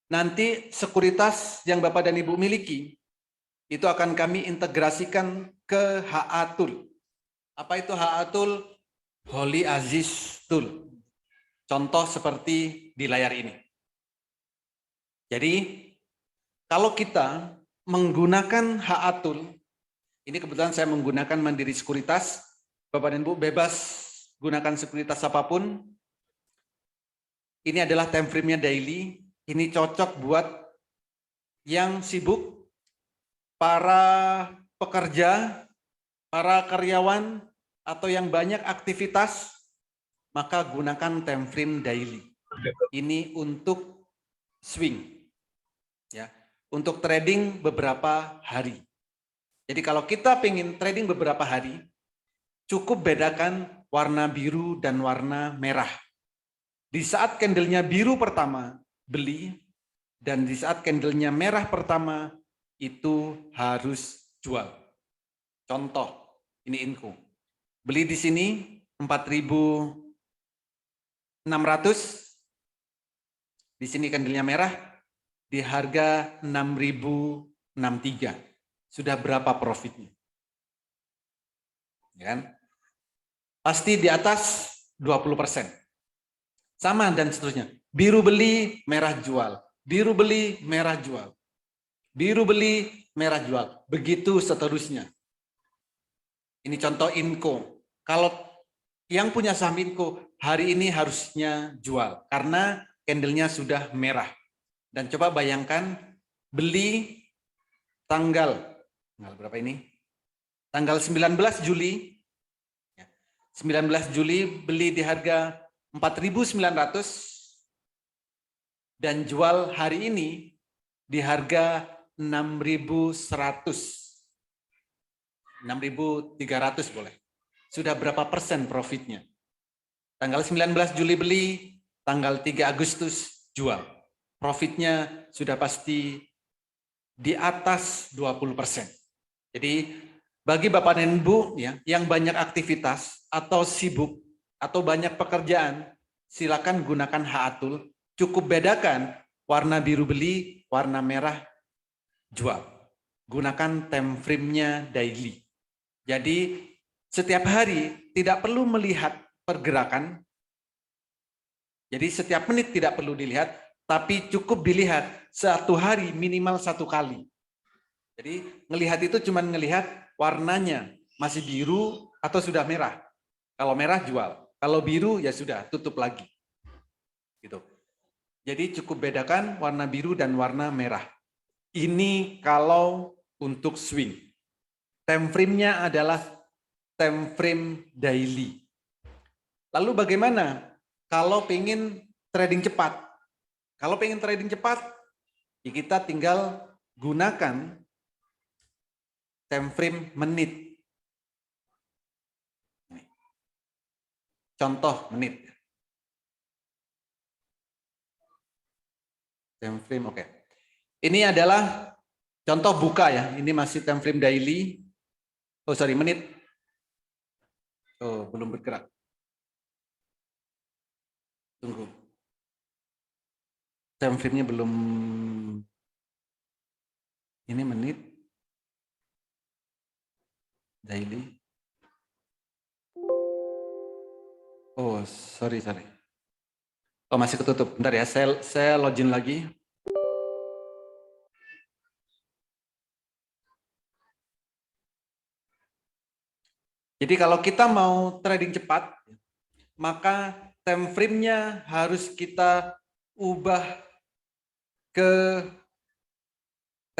Nanti sekuritas yang Bapak dan Ibu miliki itu akan kami integrasikan ke HA Tool. Apa itu HA Tool? Holy Aziz Tool. Contoh seperti di layar ini. Jadi, kalau kita menggunakan HA Tool, ini kebetulan saya menggunakan Mandiri Sekuritas, Bapak dan Ibu bebas gunakan sekuritas apapun. Ini adalah time frame-nya daily. Ini cocok buat yang sibuk, para pekerja, para karyawan, atau yang banyak aktivitas, maka gunakan time frame daily. Ini untuk swing, ya, untuk trading beberapa hari. Jadi kalau kita pengen trading beberapa hari, cukup bedakan warna biru dan warna merah. Di saat candlenya biru pertama, beli, dan di saat candlenya merah pertama, itu harus jual. Contoh, ini info. Beli di sini 4.600, di sini candlenya merah, di harga 6.063. Sudah berapa profitnya? Ya kan? Pasti di atas 20%. Sama dan seterusnya. Biru beli, merah jual. Biru beli, merah jual. Biru beli, merah jual. Begitu seterusnya. Ini contoh Inco. Kalau yang punya saham Inco, hari ini harusnya jual. Karena candlenya sudah merah. Dan coba bayangkan, beli tanggal berapa ini? Tanggal 19 Juli. 19 Juli beli di harga 4.900 dan jual hari ini di harga 6.100. 6.300 boleh. Sudah berapa persen profitnya? Tanggal 19 Juli beli, tanggal 3 Agustus jual. Profitnya sudah pasti di atas 20%. Jadi bagi Bapak dan Ibu ya, yang banyak aktivitas atau sibuk atau banyak pekerjaan, silakan gunakan HA Tool. Cukup bedakan warna biru beli, warna merah jual. Gunakan time frame-nya daily. Jadi setiap hari tidak perlu melihat pergerakan. Jadi setiap menit tidak perlu dilihat, tapi cukup dilihat satu hari minimal satu kali. Jadi ngelihat itu cuma ngelihat warnanya masih biru atau sudah merah. Kalau merah jual, kalau biru ya sudah tutup lagi. Gitu. Jadi cukup bedakan warna biru dan warna merah. Ini kalau untuk swing. Time frame-nya adalah time frame daily. Lalu bagaimana kalau pengen trading cepat? Kalau pengen trading cepat, ya kita tinggal gunakan time frame menit. Contoh menit. Time frame, oke. Ini adalah contoh buka ya. Ini masih time frame daily. Oh sorry, menit. Oh belum bergerak. Tunggu. Time frame-nya belum. Ini menit. Daily. Oh sorry. Oh masih ketutup. Bentar ya, saya login lagi. Jadi kalau kita mau trading cepat, maka time frame-nya harus kita ubah ke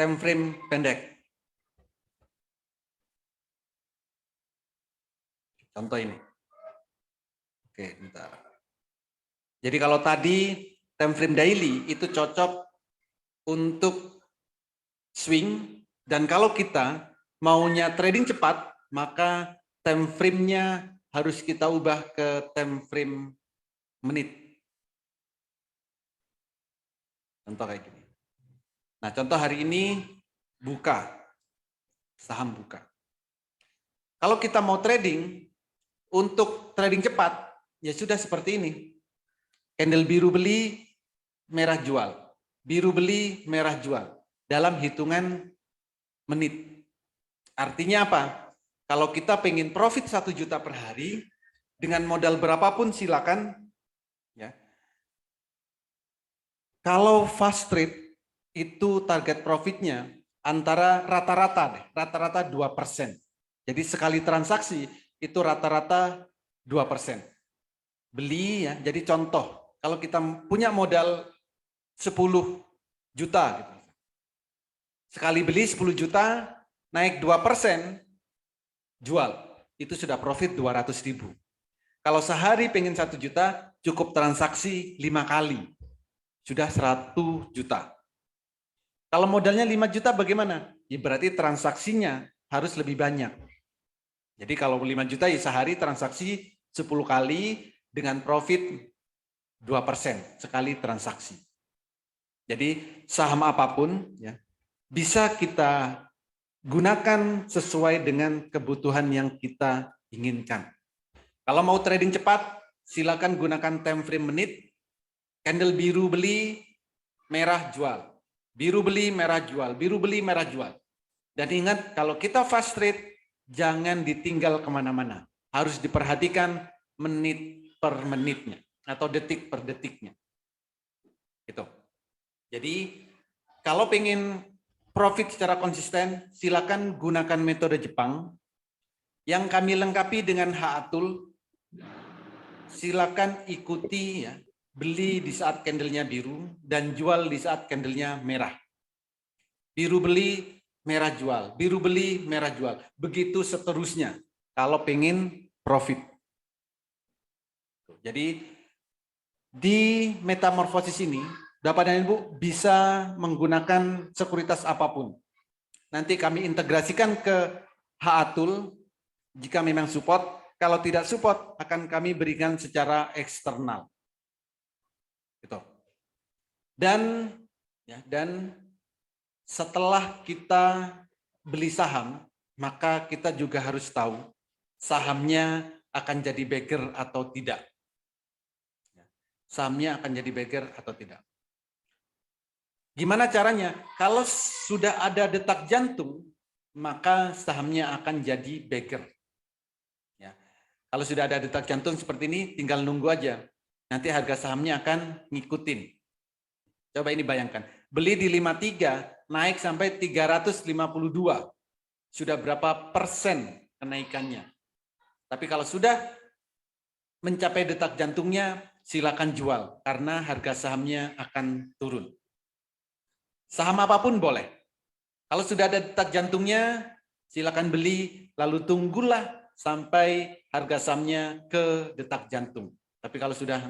time frame pendek. Contoh ini. Oke, bentar. Jadi kalau tadi time frame daily itu cocok untuk swing, dan kalau kita maunya trading cepat, maka time frame-nya harus kita ubah ke time frame menit. Contoh kayak gini. Nah, contoh hari ini buka, saham buka. Kalau kita mau trading, untuk trading cepat, ya sudah seperti ini. Candle biru beli, merah jual. Biru beli, merah jual. Dalam hitungan menit. Artinya apa? Kalau kita pengen profit 1 juta per hari, dengan modal berapapun silakan. Ya. Kalau fast trade, itu target profitnya antara rata-rata 2%. Jadi sekali transaksi, itu rata-rata 2%. Beli ya, jadi contoh, kalau kita punya modal 10 juta, gitu. Sekali beli 10 juta, naik 2%, jual. Itu sudah profit 200.000. Kalau sehari pengen 1 juta, cukup transaksi 5 kali. Sudah 100 juta. Kalau modalnya 5 juta bagaimana? Ya berarti transaksinya harus lebih banyak. Jadi kalau 5 juta ya sehari transaksi 10 kali dengan profit 2% sekali transaksi. Jadi saham apapun ya bisa kita gunakan sesuai dengan kebutuhan yang kita inginkan. Kalau mau trading cepat, silakan gunakan time frame menit. Candle biru beli, merah jual. Biru beli, merah jual. Biru beli, merah jual. Dan ingat, kalau kita fast trade, jangan ditinggal kemana-mana. Harus diperhatikan menit per menitnya atau detik per detiknya. Gitu. Jadi kalau pengen profit secara konsisten, silakan gunakan metode Jepang yang kami lengkapi dengan H-Atul. Silakan ikuti ya, beli di saat candlenya biru dan jual di saat candlenya merah. Biru beli, merah jual, biru beli, merah jual. Begitu seterusnya kalau pengen profit. Jadi di metamorfosis ini, Bapak dan Ibu bisa menggunakan sekuritas apapun. Nanti kami integrasikan ke H-Atul jika memang support. Kalau tidak support akan kami berikan secara eksternal. Gitu. Dan setelah kita beli saham, maka kita juga harus tahu sahamnya akan jadi bagger atau tidak. Sahamnya akan jadi bagger atau tidak. Gimana caranya? Kalau sudah ada detak jantung, maka sahamnya akan jadi bagger. Ya. Kalau sudah ada detak jantung seperti ini, tinggal nunggu aja. Nanti harga sahamnya akan ngikutin. Coba ini bayangkan. Beli di 53, naik sampai 352. Sudah berapa persen kenaikannya? Tapi kalau sudah mencapai detak jantungnya, silakan jual. Karena harga sahamnya akan turun. Saham apapun boleh. Kalau sudah ada detak jantungnya, silakan beli, lalu tunggulah sampai harga sahamnya ke detak jantung. Tapi kalau sudah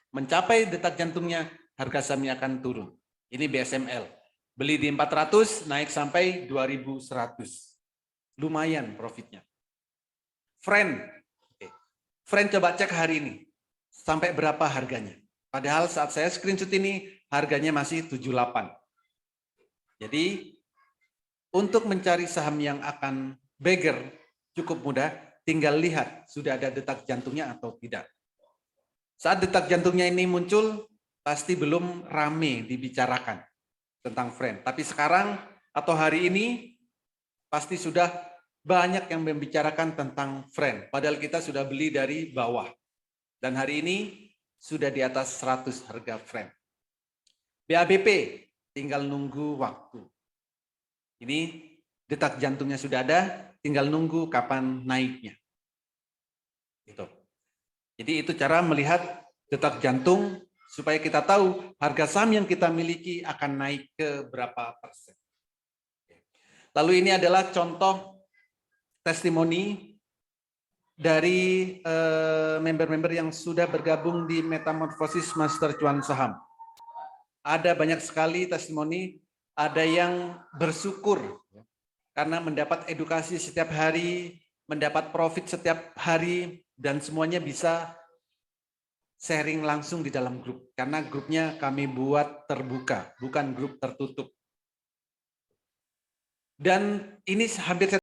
mencapai detak jantungnya, harga sahamnya akan turun. Ini BSML. Beli di 400, naik sampai 2100. Lumayan profitnya. Friend coba cek hari ini. Sampai berapa harganya. Padahal saat saya screenshot ini, harganya masih 78. Jadi, untuk mencari saham yang akan bagger, cukup mudah, tinggal lihat sudah ada detak jantungnya atau tidak. Saat detak jantungnya ini muncul, pasti belum rame dibicarakan tentang friend. Tapi sekarang atau hari ini, pasti sudah banyak yang membicarakan tentang friend. Padahal kita sudah beli dari bawah. Dan hari ini sudah di atas 100 harga friend. BABP, tinggal nunggu waktu. Ini detak jantungnya sudah ada, tinggal nunggu kapan naiknya. Gitu. Jadi itu cara melihat detak jantung supaya kita tahu harga saham yang kita miliki akan naik ke berapa persen. Lalu ini adalah contoh testimoni dari member-member yang sudah bergabung di Metamorfosis Master Cuan Saham. Ada banyak sekali testimoni, ada yang bersyukur karena mendapat edukasi setiap hari, mendapat profit setiap hari, dan semuanya bisa sharing langsung di dalam grup. Karena grupnya kami buat terbuka, bukan grup tertutup. Dan ini hampir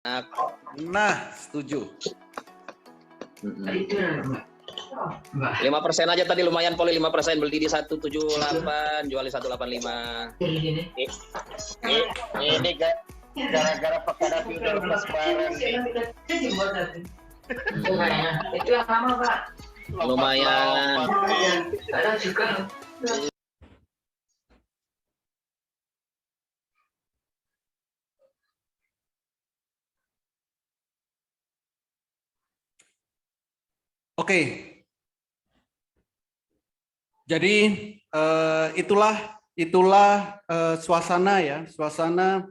Nah, setuju. 5% aja tadi lumayan Poli, 5%, beli di 178, jual di 185. Ini gara-gara Pekada Future Plus bareng nih. Itu yang lama, Pak. Lumayan. Ada juga. Oke. Jadi itulah suasana ya, suasana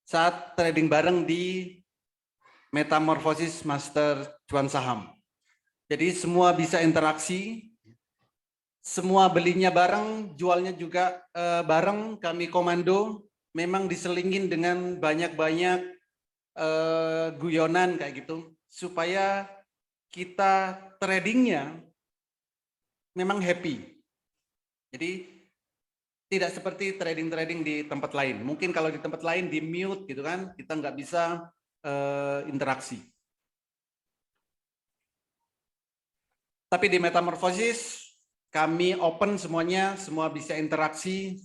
saat trading bareng di Metamorfosis Master Cuan Saham. Jadi semua bisa interaksi, semua belinya bareng, jualnya juga bareng. Kami komando memang diselingin dengan banyak-banyak guyonan kayak gitu, supaya kita tradingnya memang happy. Jadi tidak seperti trading-trading di tempat lain. Mungkin kalau di tempat lain di mute gitu kan, kita nggak bisa interaksi. Tapi di Metamorfosis kami open semuanya, semua bisa interaksi.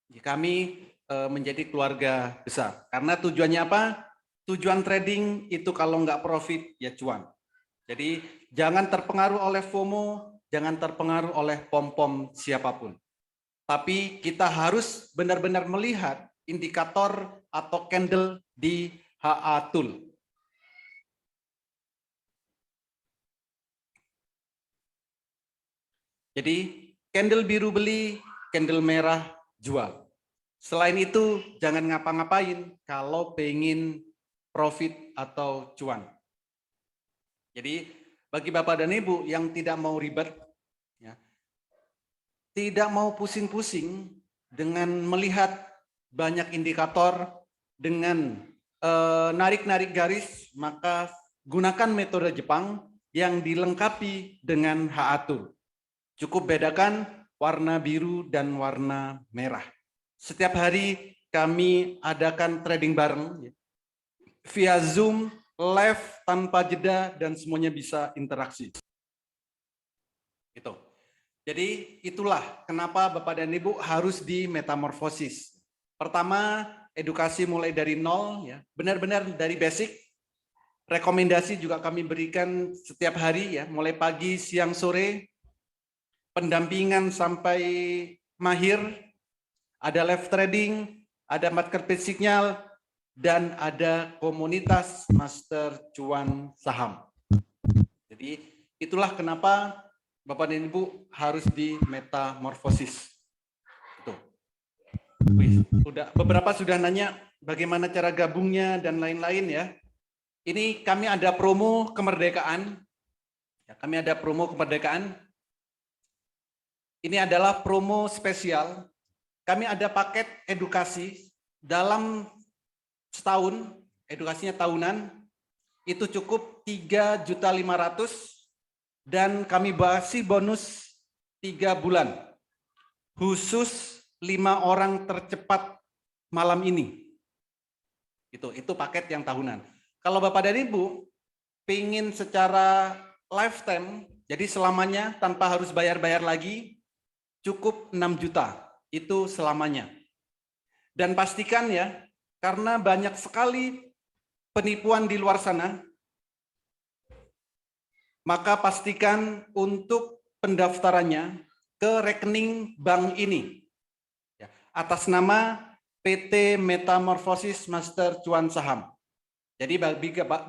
Kami menjadi keluarga besar. Karena tujuannya apa? Tujuan trading itu kalau nggak profit ya cuan. Jadi jangan terpengaruh oleh FOMO, jangan terpengaruh oleh pom-pom siapapun. Tapi kita harus benar-benar melihat indikator atau candle di HA Tool. Jadi candle biru beli, candle merah jual. Selain itu jangan ngapa-ngapain kalau pengen profit atau cuan. Jadi bagi Bapak dan Ibu yang tidak mau ribet, ya, tidak mau pusing-pusing dengan melihat banyak indikator, dengan narik-narik garis, maka gunakan metode Jepang yang dilengkapi dengan HA Tool. Cukup bedakan warna biru dan warna merah. Setiap hari kami adakan trading bareng via Zoom, live tanpa jeda, dan semuanya bisa interaksi. Gitu. Jadi itulah kenapa Bapak dan Ibu harus di Metamorfosis. Pertama, edukasi mulai dari nol, ya, benar-benar dari basic. Rekomendasi juga kami berikan setiap hari, ya, mulai pagi, siang, sore. Pendampingan sampai mahir, ada live trading, ada market signal, dan ada komunitas master cuan saham. Jadi itulah kenapa Bapak dan Ibu harus di Metamorfosis. Tuh. Beberapa sudah nanya bagaimana cara gabungnya dan lain-lain ya. Ini kami ada promo kemerdekaan. Ya, kami ada promo kemerdekaan. Ini adalah promo spesial. Kami ada paket edukasi dalam setahun, edukasinya tahunan, itu cukup 3.500.000 dan kami kasih bonus 3 bulan. Khusus 5 orang tercepat malam ini. Itu paket yang tahunan. Kalau Bapak dan Ibu pingin secara lifetime, jadi selamanya tanpa harus bayar-bayar lagi, cukup 6 juta, itu selamanya. Dan pastikan ya, karena banyak sekali penipuan di luar sana, maka pastikan untuk pendaftarannya ke rekening bank ini, atas nama PT Metamorfosis Master Cuan Saham. Jadi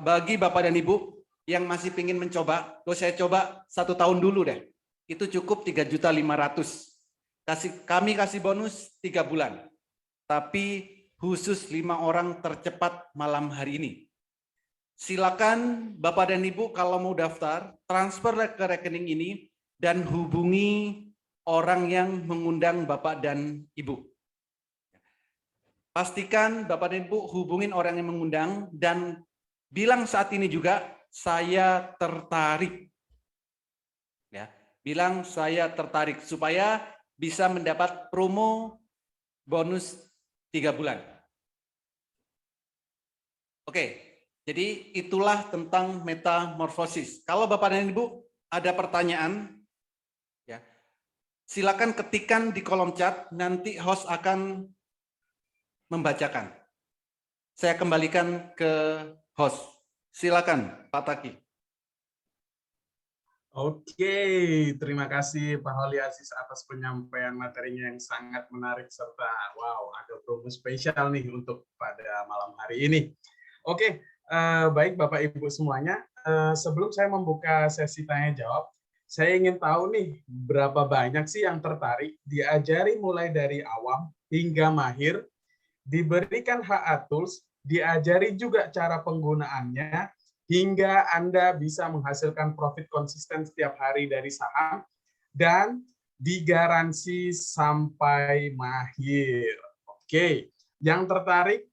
bagi Bapak dan Ibu yang masih ingin mencoba, saya coba 1 tahun dulu deh. Itu cukup 3.500.000. Kami kasih bonus 3 bulan. Tapi khusus 5 orang tercepat malam hari ini. Silakan Bapak dan Ibu kalau mau daftar, transfer ke rekening ini dan hubungi orang yang mengundang Bapak dan Ibu. Pastikan Bapak dan Ibu hubungin orang yang mengundang dan bilang saat ini juga saya tertarik. Ya. Bilang saya tertarik supaya bisa mendapat promo bonus 3 bulan. Oke, jadi itulah tentang metamorfosis. Kalau Bapak dan Ibu ada pertanyaan, ya, silakan ketikkan di kolom chat, nanti host akan membacakan. Saya kembalikan ke host. Silakan, Pak Taki. Oke, terima kasih Pak Holi Aziz atas penyampaian materinya yang sangat menarik serta wow, ada promo spesial nih untuk pada malam hari ini. Oke, baik Bapak Ibu semuanya, sebelum saya membuka sesi tanya jawab, saya ingin tahu nih berapa banyak sih yang tertarik diajari mulai dari awam hingga mahir, diberikan HA Tools, diajari juga cara penggunaannya, hingga Anda bisa menghasilkan profit konsisten setiap hari dari saham, dan digaransi sampai mahir. Oke, yang tertarik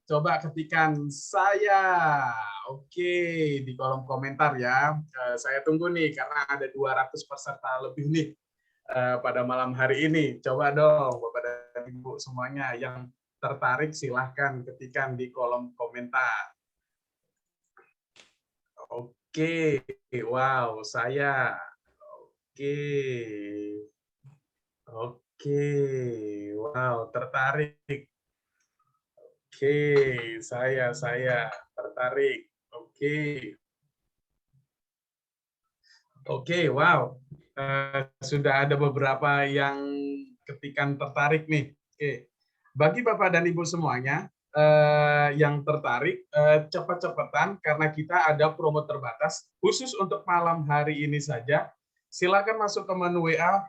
coba ketikkan saya. Oke, di kolom komentar ya. Saya tunggu nih karena ada 200 peserta lebih nih pada malam hari ini. Coba dong Bapak dan Ibu semuanya yang tertarik silahkan ketikkan di kolom komentar. Oke, wow, saya. Oke. Oke, wow, tertarik. Oke, saya tertarik. Oke, wow. Sudah ada beberapa yang ketikan tertarik nih. Oke. Bagi Bapak dan Ibu semuanya yang tertarik, cepat-cepatan karena kita ada promo terbatas khusus untuk malam hari ini saja. Silakan masuk ke menu WA,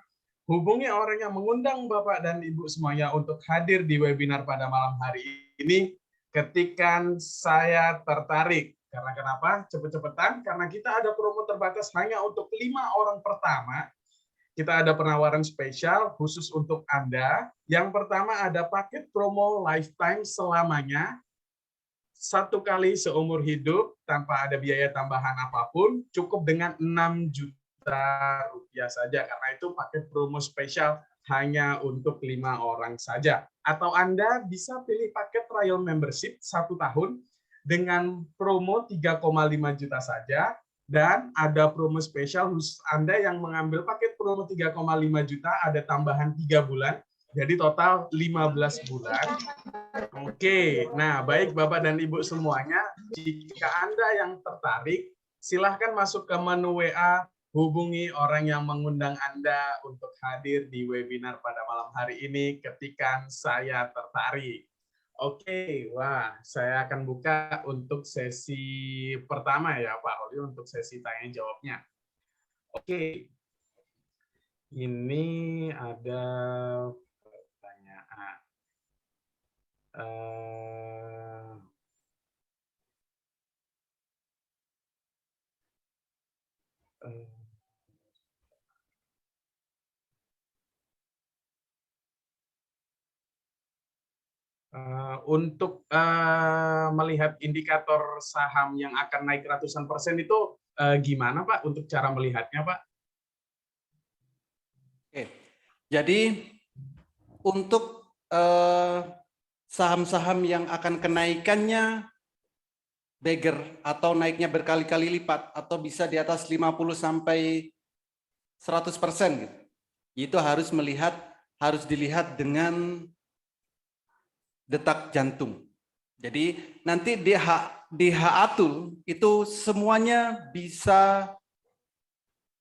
hubungi orang yang mengundang Bapak dan Ibu semuanya untuk hadir di webinar pada malam hari ini. Ketikan saya tertarik. Karena kenapa? Cepet-cepetan, karena kita ada promo terbatas hanya untuk 5 orang pertama. Kita ada penawaran spesial khusus untuk Anda. Yang pertama ada paket promo lifetime selamanya. 1 kali seumur hidup tanpa ada biaya tambahan apapun, cukup dengan 6 juta rupiah saja. Karena itu paket promo spesial hanya untuk 5 orang saja. Atau Anda bisa pilih paket trial membership 1 tahun dengan promo 3,5 juta saja, dan ada promo spesial khusus Anda yang mengambil paket promo 3,5 juta, ada tambahan 3 bulan, jadi total 15 bulan. Oke, nah baik Bapak dan Ibu semuanya, jika Anda yang tertarik, silahkan masuk ke menu WA, hubungi orang yang mengundang Anda untuk hadir di webinar pada malam hari ini, ketikan saya tertarik. Oke, wah, saya akan buka untuk sesi pertama ya Pak Holi, untuk sesi tanya jawabnya. Oke, ini ada pertanyaan. Untuk melihat indikator saham yang akan naik ratusan persen itu gimana Pak untuk cara melihatnya Pak? Oke, jadi untuk saham-saham yang akan kenaikannya beggar atau naiknya berkali-kali lipat atau bisa di atas 50 sampai 100% gitu. Itu harus dilihat dengan detak jantung. Jadi nanti di HA Tool itu semuanya bisa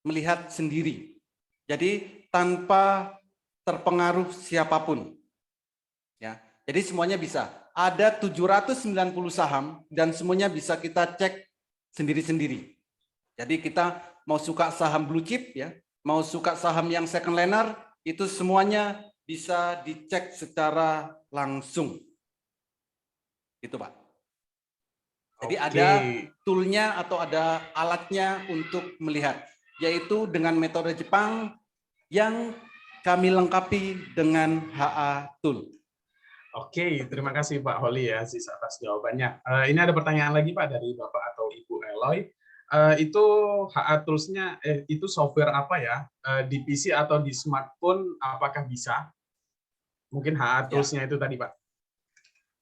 melihat sendiri. Jadi tanpa terpengaruh siapapun. Ya. Jadi semuanya bisa. Ada 790 saham dan semuanya bisa kita cek sendiri-sendiri. Jadi kita mau suka saham blue chip ya, mau suka saham yang second liner, itu semuanya bisa dicek secara langsung. Gitu Pak. Jadi ada toolnya atau ada alatnya untuk melihat, yaitu dengan metode Jepang yang kami lengkapi dengan HA Tool. Oke, terima kasih Pak Holi ya atas jawabannya. Ini ada pertanyaan lagi Pak dari Bapak atau Ibu Eloy. Itu HA Tools-nya, itu software apa ya? Di PC atau di smartphone apakah bisa? Mungkin HA Tools-nya itu tadi Pak.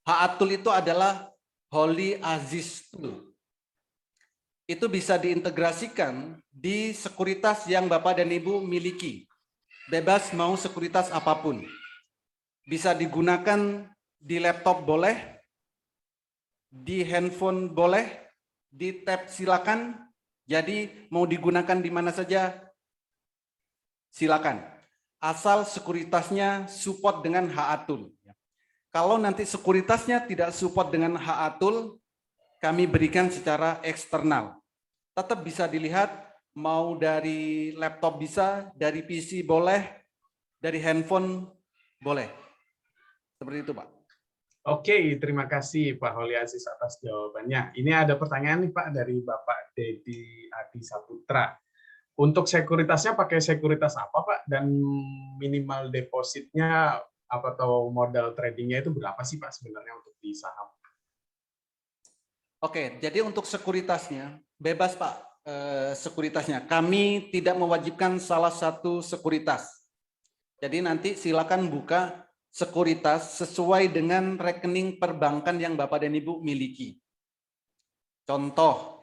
HA Tool itu adalah Holy Aziz Tool. Itu bisa diintegrasikan di sekuritas yang Bapak dan Ibu miliki. Bebas mau sekuritas apapun. Bisa digunakan di laptop boleh, di handphone boleh, di tab silakan. Jadi mau digunakan di mana saja silakan. Asal sekuritasnya support dengan HA-Tool. Kalau nanti sekuritasnya tidak support dengan HA-Tool, kami berikan secara eksternal. Tetap bisa dilihat, mau dari laptop bisa, dari PC boleh, dari handphone boleh. Seperti itu, Pak. Oke, terima kasih Pak Holy Aziz atas jawabannya. Ini ada pertanyaan nih Pak dari Bapak Dedi Adi Saputra. Untuk sekuritasnya pakai sekuritas apa Pak? Dan minimal depositnya atau modal tradingnya itu berapa sih Pak sebenarnya untuk di saham? Oke, jadi untuk sekuritasnya bebas Pak, sekuritasnya. Kami tidak mewajibkan salah satu sekuritas. Jadi nanti silakan buka sekuritas sesuai dengan rekening perbankan yang Bapak dan Ibu miliki. Contoh,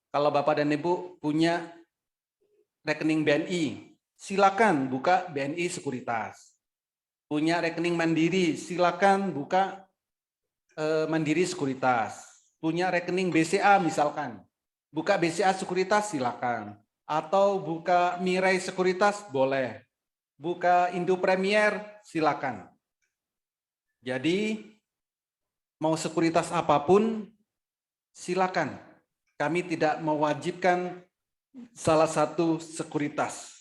kalau Bapak dan Ibu punya rekening BNI, silakan buka BNI sekuritas. Punya rekening Mandiri, silakan buka Mandiri sekuritas. Punya rekening BCA misalkan, buka BCA sekuritas silakan. Atau buka Mirai sekuritas boleh. Buka Indo Premier silakan. Jadi mau sekuritas apapun silakan. Kami tidak mewajibkan salah satu sekuritas.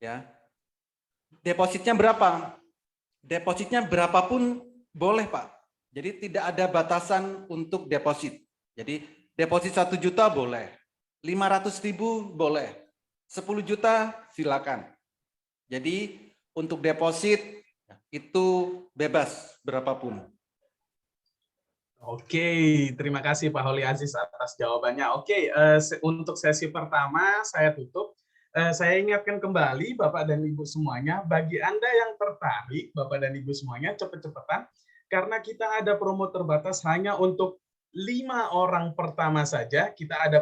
Ya. Depositnya berapa? Depositnya berapapun boleh, Pak. Jadi tidak ada batasan untuk deposit. Jadi deposit 1 juta boleh, 500.000 boleh, 10 juta silakan. Jadi untuk deposit itu bebas berapapun. Oke, terima kasih Pak Holy Aziz atas jawabannya. Oke, untuk sesi pertama saya tutup. Saya ingatkan kembali Bapak dan Ibu semuanya, bagi Anda yang tertarik, Bapak dan Ibu semuanya, cepet-cepetan, karena kita ada promo terbatas hanya untuk 5 orang pertama saja. Kita ada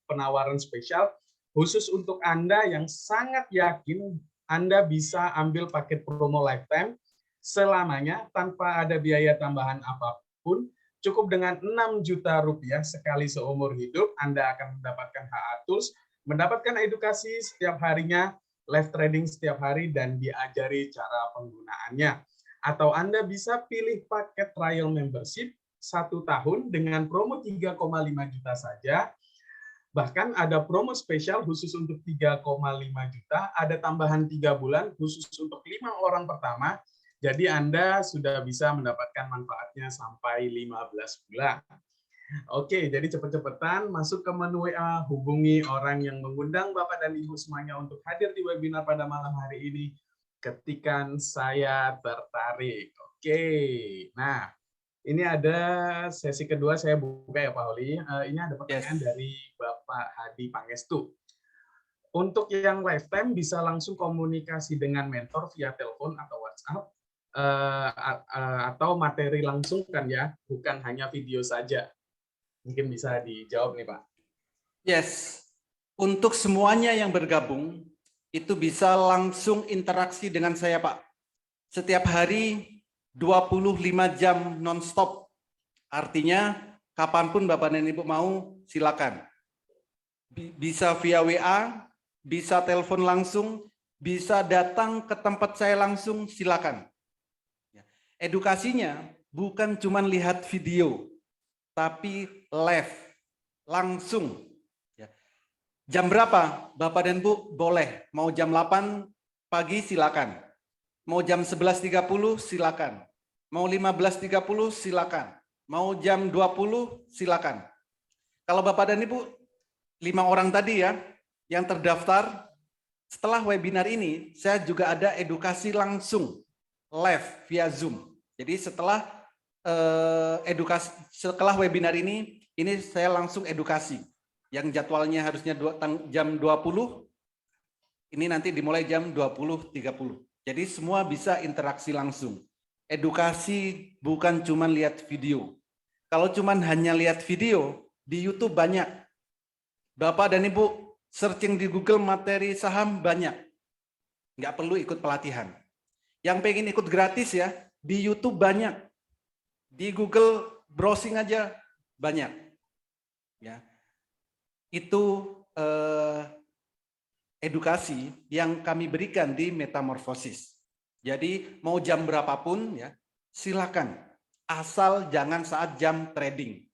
penawaran spesial khusus untuk Anda yang sangat yakin Anda bisa ambil paket promo lifetime selamanya tanpa ada biaya tambahan apapun. Cukup dengan 6 juta rupiah sekali seumur hidup, Anda akan mendapatkan HA-Tools, mendapatkan edukasi setiap harinya, live trading setiap hari, dan diajari cara penggunaannya. Atau Anda bisa pilih paket trial membership 1 tahun dengan promo 3,5 juta saja. Bahkan ada promo spesial khusus untuk 3,5 juta, ada tambahan 3 bulan khusus untuk 5 orang pertama. Jadi Anda sudah bisa mendapatkan manfaatnya sampai 15 bulan. Oke, jadi cepet-cepetan masuk ke menu WA, hubungi orang yang mengundang Bapak dan Ibu semuanya untuk hadir di webinar pada malam hari ini. Ketikan saya tertarik. Oke, nah ini ada sesi kedua, saya buka ya Pak Holy. Ini ada pertanyaan dari Bapak Hadi Pangestu. Untuk yang lifetime bisa langsung komunikasi dengan mentor via telepon atau WhatsApp, atau materi langsung kan ya, bukan hanya video saja. Mungkin bisa dijawab nih Pak. Yes, untuk semuanya yang bergabung, itu bisa langsung interaksi dengan saya, Pak. Setiap hari 25 jam non-stop. Artinya, kapanpun Bapak dan Ibu mau, silakan. Bisa via WA, bisa telepon langsung, bisa datang ke tempat saya langsung, silakan. Edukasinya bukan cuma lihat video, tapi live, langsung. Jam berapa? Bapak dan Bu boleh. Mau jam 8 pagi silakan. Mau jam 11.30 silakan. Mau 15.30 silakan. Mau jam 20 silakan. Kalau Bapak dan Ibu 5 orang tadi ya yang terdaftar, setelah webinar ini saya juga ada edukasi langsung live via Zoom. Jadi setelah setelah webinar ini saya langsung edukasi. Yang jadwalnya harusnya jam 20, ini nanti dimulai jam 20.30. Jadi semua bisa interaksi langsung. Edukasi bukan cuma lihat video. Kalau cuman hanya lihat video, di YouTube banyak. Bapak dan Ibu searching di Google materi saham banyak. Nggak perlu ikut pelatihan. Yang pengen ikut gratis ya, di YouTube banyak. Di Google browsing aja banyak. Ya. Itu edukasi yang kami berikan di Metamorfosis. Jadi mau jam berapapun ya, silakan. Asal jangan saat jam trading.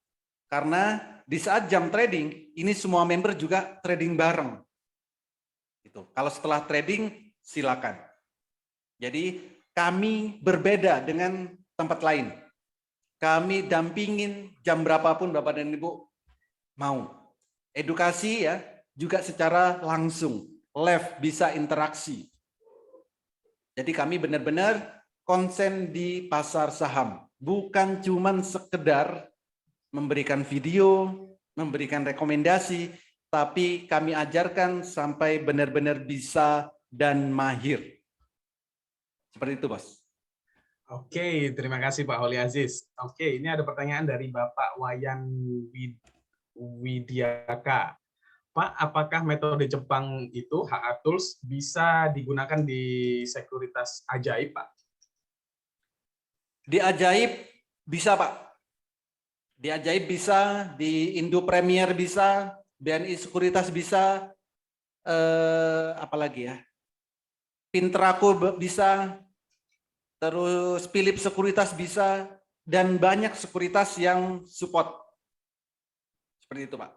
Karena di saat jam trading, ini semua member juga trading bareng. Gitu. Kalau setelah trading, silakan. Jadi kami berbeda dengan tempat lain. Kami dampingin jam berapapun Bapak dan Ibu mau. Edukasi ya, juga secara langsung. Live, bisa interaksi. Jadi kami benar-benar konsen di pasar saham. Bukan cuman sekedar memberikan video, memberikan rekomendasi, tapi kami ajarkan sampai benar-benar bisa dan mahir. Seperti itu, Bos. Oke, terima kasih Pak Holi Aziz. Oke, ini ada pertanyaan dari Bapak Wayan Widiaka. Pak, apakah metode Jepang itu HA Tools bisa digunakan di sekuritas ajaib, Pak? Di ajaib bisa, Pak. Di ajaib bisa, di Indo Premier bisa, BNI Sekuritas bisa, apalagi ya, Pintraku bisa, terus Philip Sekuritas bisa, dan banyak sekuritas yang support. Seperti itu, Pak.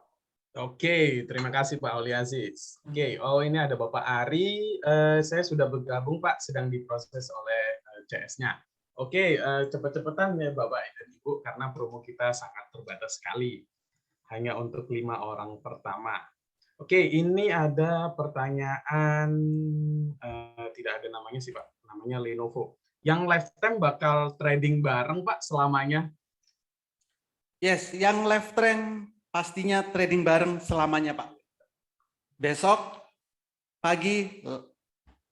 Oke, terima kasih Pak Holi Aziz. Oke, ini ada Bapak Ari. Saya sudah bergabung, Pak, sedang diproses oleh CS-nya. Oke, cepat-cepatan ya Bapak dan Ibu, karena promo kita sangat terbatas sekali. Hanya untuk 5 orang pertama. Oke, ini ada pertanyaan, tidak ada namanya sih Pak, namanya Lenovo. Yang lifetime bakal trading bareng Pak selamanya? Yes, yang live trend pastinya trading bareng selamanya Pak. Besok pagi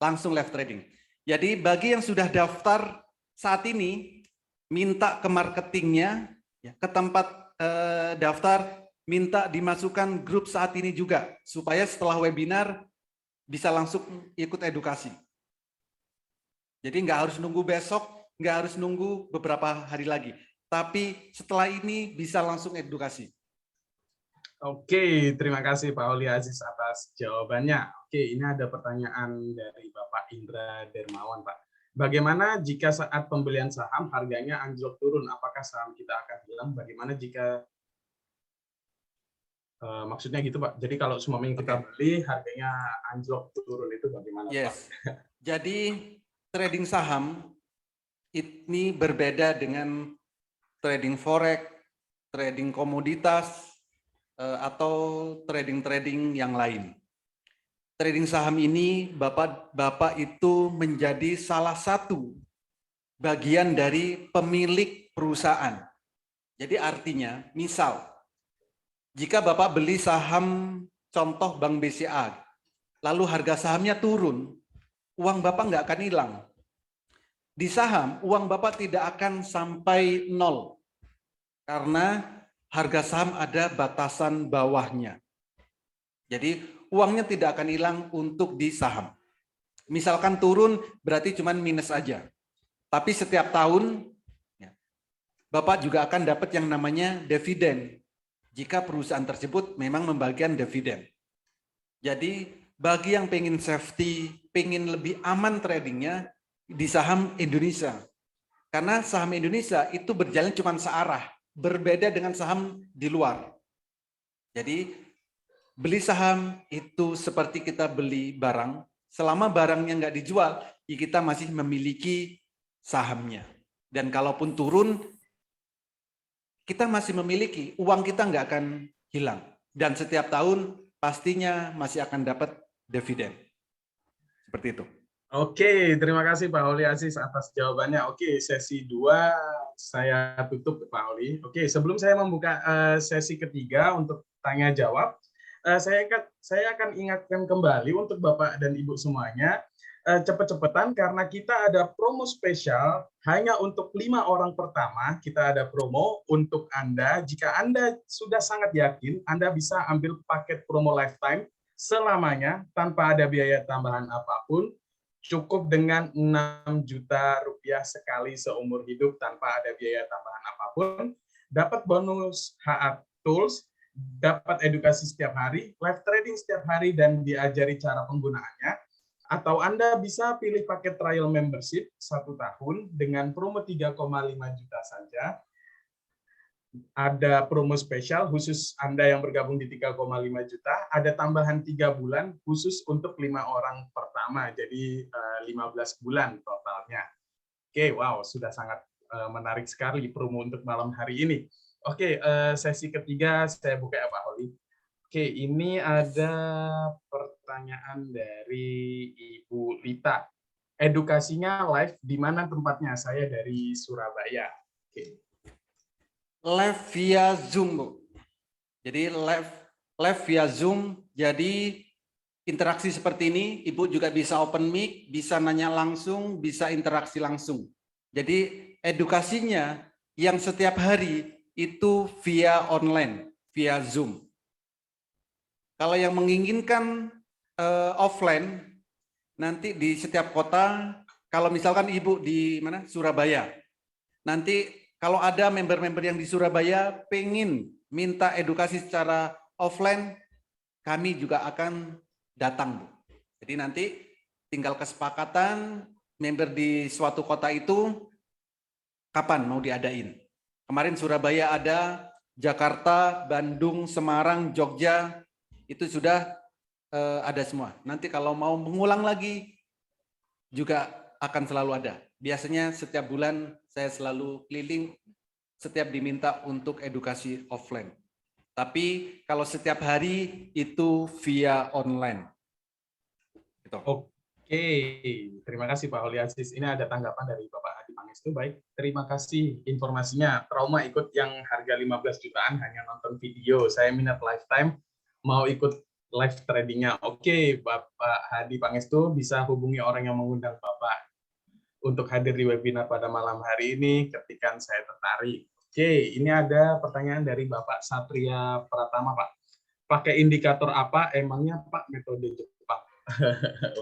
langsung live trading. Jadi bagi yang sudah daftar saat ini, minta ke marketingnya, ke tempat daftar, minta dimasukkan grup saat ini juga, supaya setelah webinar bisa langsung ikut edukasi. Jadi nggak harus nunggu besok, nggak harus nunggu beberapa hari lagi. Tapi setelah ini bisa langsung edukasi. Oke, terima kasih Pak Holi Aziz atas jawabannya. Oke, ini ada pertanyaan dari Bapak Indra Dermawan, Pak. Bagaimana jika saat pembelian saham harganya anjlok turun? Apakah saham kita akan hilang? Bagaimana jika maksudnya gitu Pak? Jadi kalau semua yang kita beli harganya anjlok turun itu bagaimana Pak? Jadi trading saham ini berbeda dengan trading forex, trading komoditas, atau trading-trading yang lain. Trading saham ini Bapak itu menjadi salah satu bagian dari pemilik perusahaan. Jadi artinya, misal, jika Bapak beli saham contoh Bank BCA, lalu harga sahamnya turun, uang Bapak nggak akan hilang. Di saham, uang Bapak tidak akan sampai nol. Karena harga saham ada batasan bawahnya. Jadi uangnya tidak akan hilang untuk di saham. Misalkan turun berarti cuma minus aja. Tapi setiap tahun Bapak juga akan dapat yang namanya dividen. Jika perusahaan tersebut memang membagikan dividen. Jadi bagi yang pengen safety, pengen lebih aman tradingnya di saham Indonesia. Karena saham Indonesia itu berjalan cuma searah. Berbeda dengan saham di luar. Jadi beli saham itu seperti kita beli barang, selama barangnya nggak dijual, ya kita masih memiliki sahamnya. Dan kalaupun turun, kita masih memiliki, uang kita nggak akan hilang. Dan setiap tahun pastinya masih akan dapat dividen. Seperti itu. Oke, terima kasih Pak Holi Aziz atas jawabannya. Oke, sesi 2 saya tutup Pak Holi. Oke, sebelum saya membuka sesi ketiga untuk tanya jawab, saya akan ingatkan kembali untuk Bapak dan Ibu semuanya, cepet-cepetan karena kita ada promo spesial hanya untuk 5 orang pertama. Kita ada promo untuk Anda. Jika Anda sudah sangat yakin, Anda bisa ambil paket promo lifetime selamanya tanpa ada biaya tambahan apapun. Cukup dengan 6 juta rupiah sekali seumur hidup tanpa ada biaya tambahan apapun. Dapat bonus HA Tools, dapat edukasi setiap hari, live trading setiap hari, dan diajari cara penggunaannya. Atau Anda bisa pilih paket trial membership 1 tahun dengan promo 3,5 juta saja. Ada promo spesial khusus Anda yang bergabung di 3,5 juta, ada tambahan 3 bulan khusus untuk 5 orang pertama, jadi 15 bulan totalnya. Oke, wow, sudah sangat menarik sekali promo untuk malam hari ini. Oke, sesi ketiga saya buka ya Pak Holly. Oke, ini ada pertanyaan dari Ibu Lita. Edukasinya live di mana tempatnya? Saya dari Surabaya. Oke. Live via Zoom, Bu. Jadi live via Zoom. Jadi interaksi seperti ini, Ibu juga bisa open mic, bisa nanya langsung, bisa interaksi langsung. Jadi edukasinya yang setiap hari itu via online, via Zoom. Kalau yang menginginkan offline, nanti di setiap kota, kalau misalkan Ibu di mana? Surabaya. Nanti kalau ada member-member yang di Surabaya pengen minta edukasi secara offline, kami juga akan datang, Bu. Jadi nanti tinggal kesepakatan member di suatu kota itu kapan mau diadain. Kemarin Surabaya ada, Jakarta, Bandung, Semarang, Jogja, itu sudah ada semua. Nanti kalau mau mengulang lagi juga akan selalu ada. Biasanya setiap bulan saya selalu keliling, setiap diminta untuk edukasi offline. Tapi kalau setiap hari itu via online. Gitu. Oke, terima kasih Pak Holly Aziz. Ini ada tanggapan dari Bapak Hadi Pangestu. Baik, terima kasih informasinya. Trauma ikut yang harga 15 jutaan hanya nonton video. Saya minat lifetime, mau ikut live tradingnya. Oke, Bapak Hadi Pangestu bisa hubungi orang yang mengundang Bapak untuk hadir di webinar pada malam hari ini ketika saya tertarik. Oke, ini ada pertanyaan dari Bapak Satria Pratama, Pak. Pakai indikator apa emangnya Pak metode Jepang?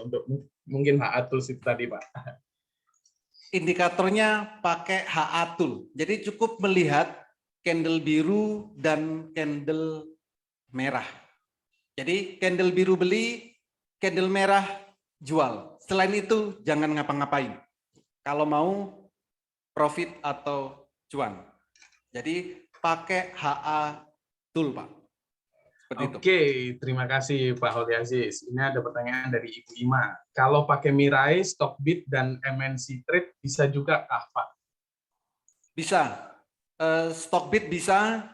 Untuk mungkin HA Tools itu tadi, Pak. Indikatornya pakai HA Tool. Jadi cukup melihat candle biru dan candle merah. Jadi candle biru beli, candle merah jual. Selain itu jangan ngapa-ngapain. Kalau mau profit atau cuan. Jadi pakai HA Tool, Pak. Oke, terima kasih Pak Holly Aziz. Ini ada pertanyaan dari Ibu Ima. Kalau pakai Mirai, Stockbit, dan MNC Trade bisa juga kah, Pak? Bisa. Stockbit bisa,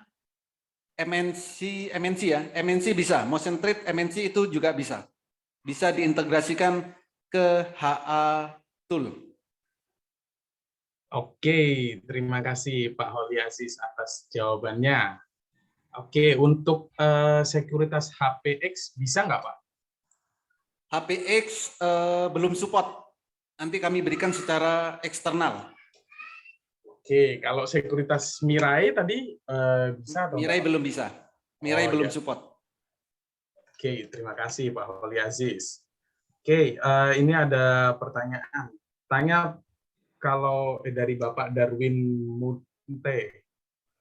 MNC ya, MNC bisa. Motion Trade, MNC itu juga bisa. Bisa diintegrasikan ke HA Tool. Oke, terima kasih Pak Holly Aziz atas jawabannya. Oke, untuk sekuritas HPX bisa nggak, Pak? HPX belum support. Nanti kami berikan secara eksternal. Oke, kalau sekuritas Mirai tadi bisa atau Mirai enggak? belum bisa. Mirai belum ya. support. Oke, terima kasih Pak Holly Aziz. Oke, ini ada pertanyaan. Tanya kalau dari Bapak Darwin Mute.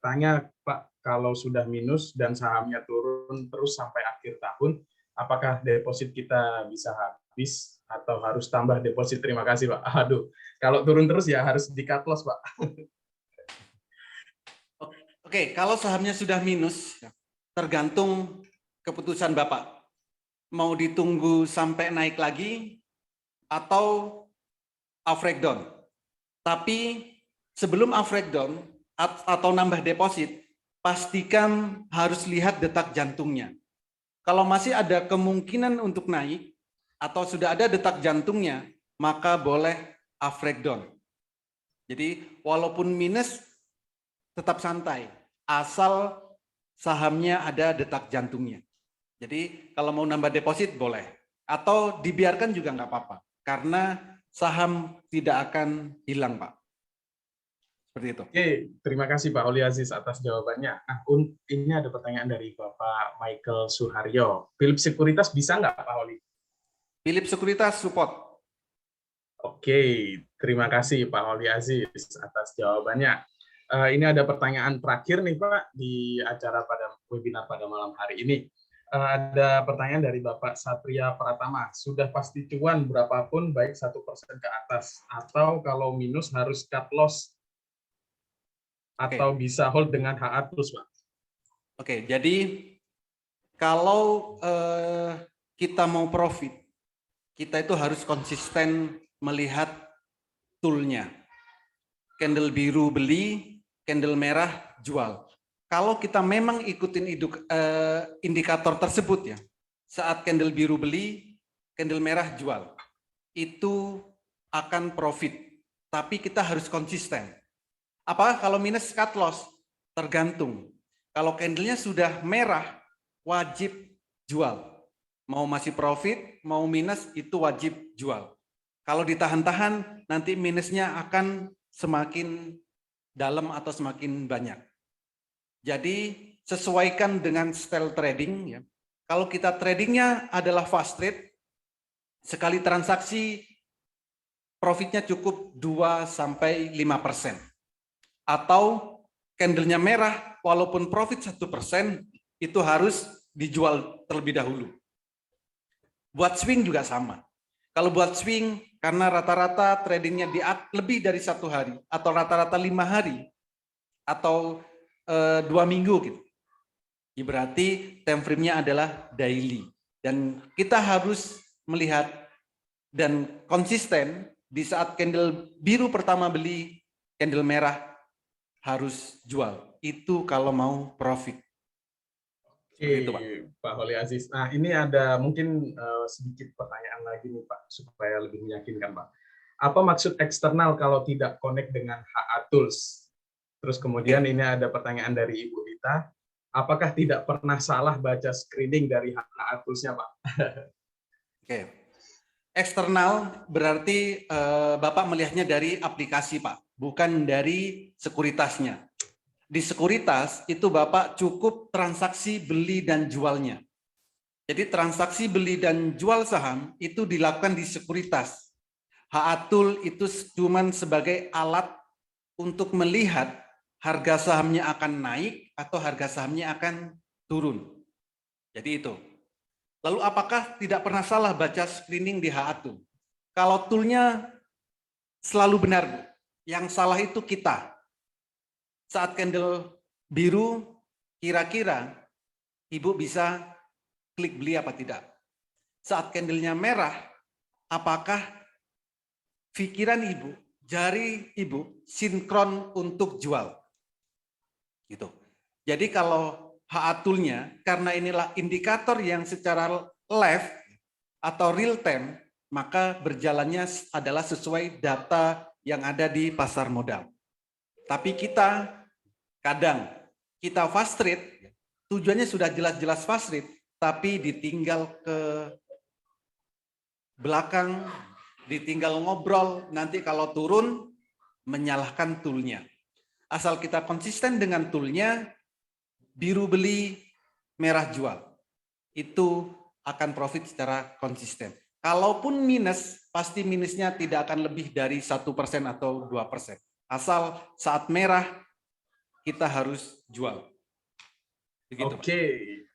Tanya Pak, kalau sudah minus dan sahamnya turun terus sampai akhir tahun, apakah deposit kita bisa habis atau harus tambah deposit? Terima kasih Pak. Aduh, kalau turun terus ya harus di cut loss Pak. Oke, kalau sahamnya sudah minus, tergantung keputusan Bapak. Mau ditunggu sampai naik lagi atau breakdown. Tapi sebelum breakdown atau nambah deposit, pastikan harus lihat detak jantungnya. Kalau masih ada kemungkinan untuk naik atau sudah ada detak jantungnya, maka boleh breakdown. Jadi walaupun minus tetap santai, asal sahamnya ada detak jantungnya. Jadi kalau mau nambah deposit boleh, atau dibiarkan juga nggak apa-apa. karena saham tidak akan hilang, Pak. Seperti itu. Oke, terima kasih Pak Holi Aziz atas jawabannya. Nah, ini ada pertanyaan dari Bapak Michael Suharyo. Philips Sekuritas bisa nggak Pak Holi? Philips Sekuritas support. Oke, terima kasih Pak Holi Aziz atas jawabannya. Ini ada pertanyaan terakhir nih Pak di acara pada webinar pada malam hari ini. Ada pertanyaan dari Bapak Satria Pratama. Sudah pasti cuan berapapun baik 1% ke atas atau kalau minus harus cut loss atau bisa hold dengan HA terus, Pak? Oke, jadi kalau kita mau profit, kita itu harus konsisten melihat toolnya. Candle biru beli, candle merah jual. Kalau kita memang ikutin indikator tersebut ya, saat candle biru beli, candle merah jual, itu akan profit. Tapi kita harus konsisten. Apa kalau minus cut loss? Tergantung. Kalau candlenya sudah merah, wajib jual. Mau masih profit, mau minus, itu wajib jual. Kalau ditahan-tahan, nanti minusnya akan semakin dalam atau semakin banyak. Jadi sesuaikan dengan style trading. Ya. Kalau kita tradingnya adalah fast trade, sekali transaksi profitnya cukup 2-5%. Atau candlenya merah, walaupun profit 1%, itu harus dijual terlebih dahulu. Buat swing juga sama. Kalau buat swing, karena rata-rata tradingnya lebih dari 1 hari, atau rata-rata 5 hari, atau 2 minggu gitu. Ya, berarti time frame-nya adalah daily. Dan kita harus melihat dan konsisten di saat candle biru pertama beli, candle merah harus jual. Itu kalau mau profit. Oke, Pak Holi Aziz. Nah, ini ada mungkin sedikit pertanyaan lagi nih Pak, supaya lebih meyakinkan Pak. Apa maksud eksternal kalau tidak connect dengan HA Tools? Terus kemudian ini ada pertanyaan dari Ibu Rita. Apakah tidak pernah salah baca screening dari HA Tools-nya Pak? Oke. Eksternal berarti Bapak melihatnya dari aplikasi Pak, bukan dari sekuritasnya. Di sekuritas itu Bapak cukup transaksi beli dan jualnya. Jadi transaksi beli dan jual saham itu dilakukan di sekuritas. HA Tool itu cuma sebagai alat untuk melihat harga sahamnya akan naik atau harga sahamnya akan turun. Jadi itu. Lalu apakah tidak pernah salah baca screening di HA Tool? Kalau toolnya selalu benar, Bu. Yang salah itu kita. Saat candle biru, kira-kira Ibu bisa klik beli apa tidak? Saat candlenya merah, apakah pikiran Ibu, jari Ibu sinkron untuk jual? Gitu. Jadi kalau HA Tool-nya, karena inilah indikator yang secara live atau real time, maka berjalannya adalah sesuai data yang ada di pasar modal. Tapi kita kadang, kita fast trade, tujuannya sudah jelas-jelas fast trade, tapi ditinggal ke belakang, ditinggal ngobrol, nanti kalau turun, menyalahkan tool-nya. Asal kita konsisten dengan tool-nya, biru beli, merah jual. Itu akan profit secara konsisten. Kalaupun minus, pasti minusnya tidak akan lebih dari 1% atau 2%. Asal saat merah, kita harus jual. Begitu, Oke,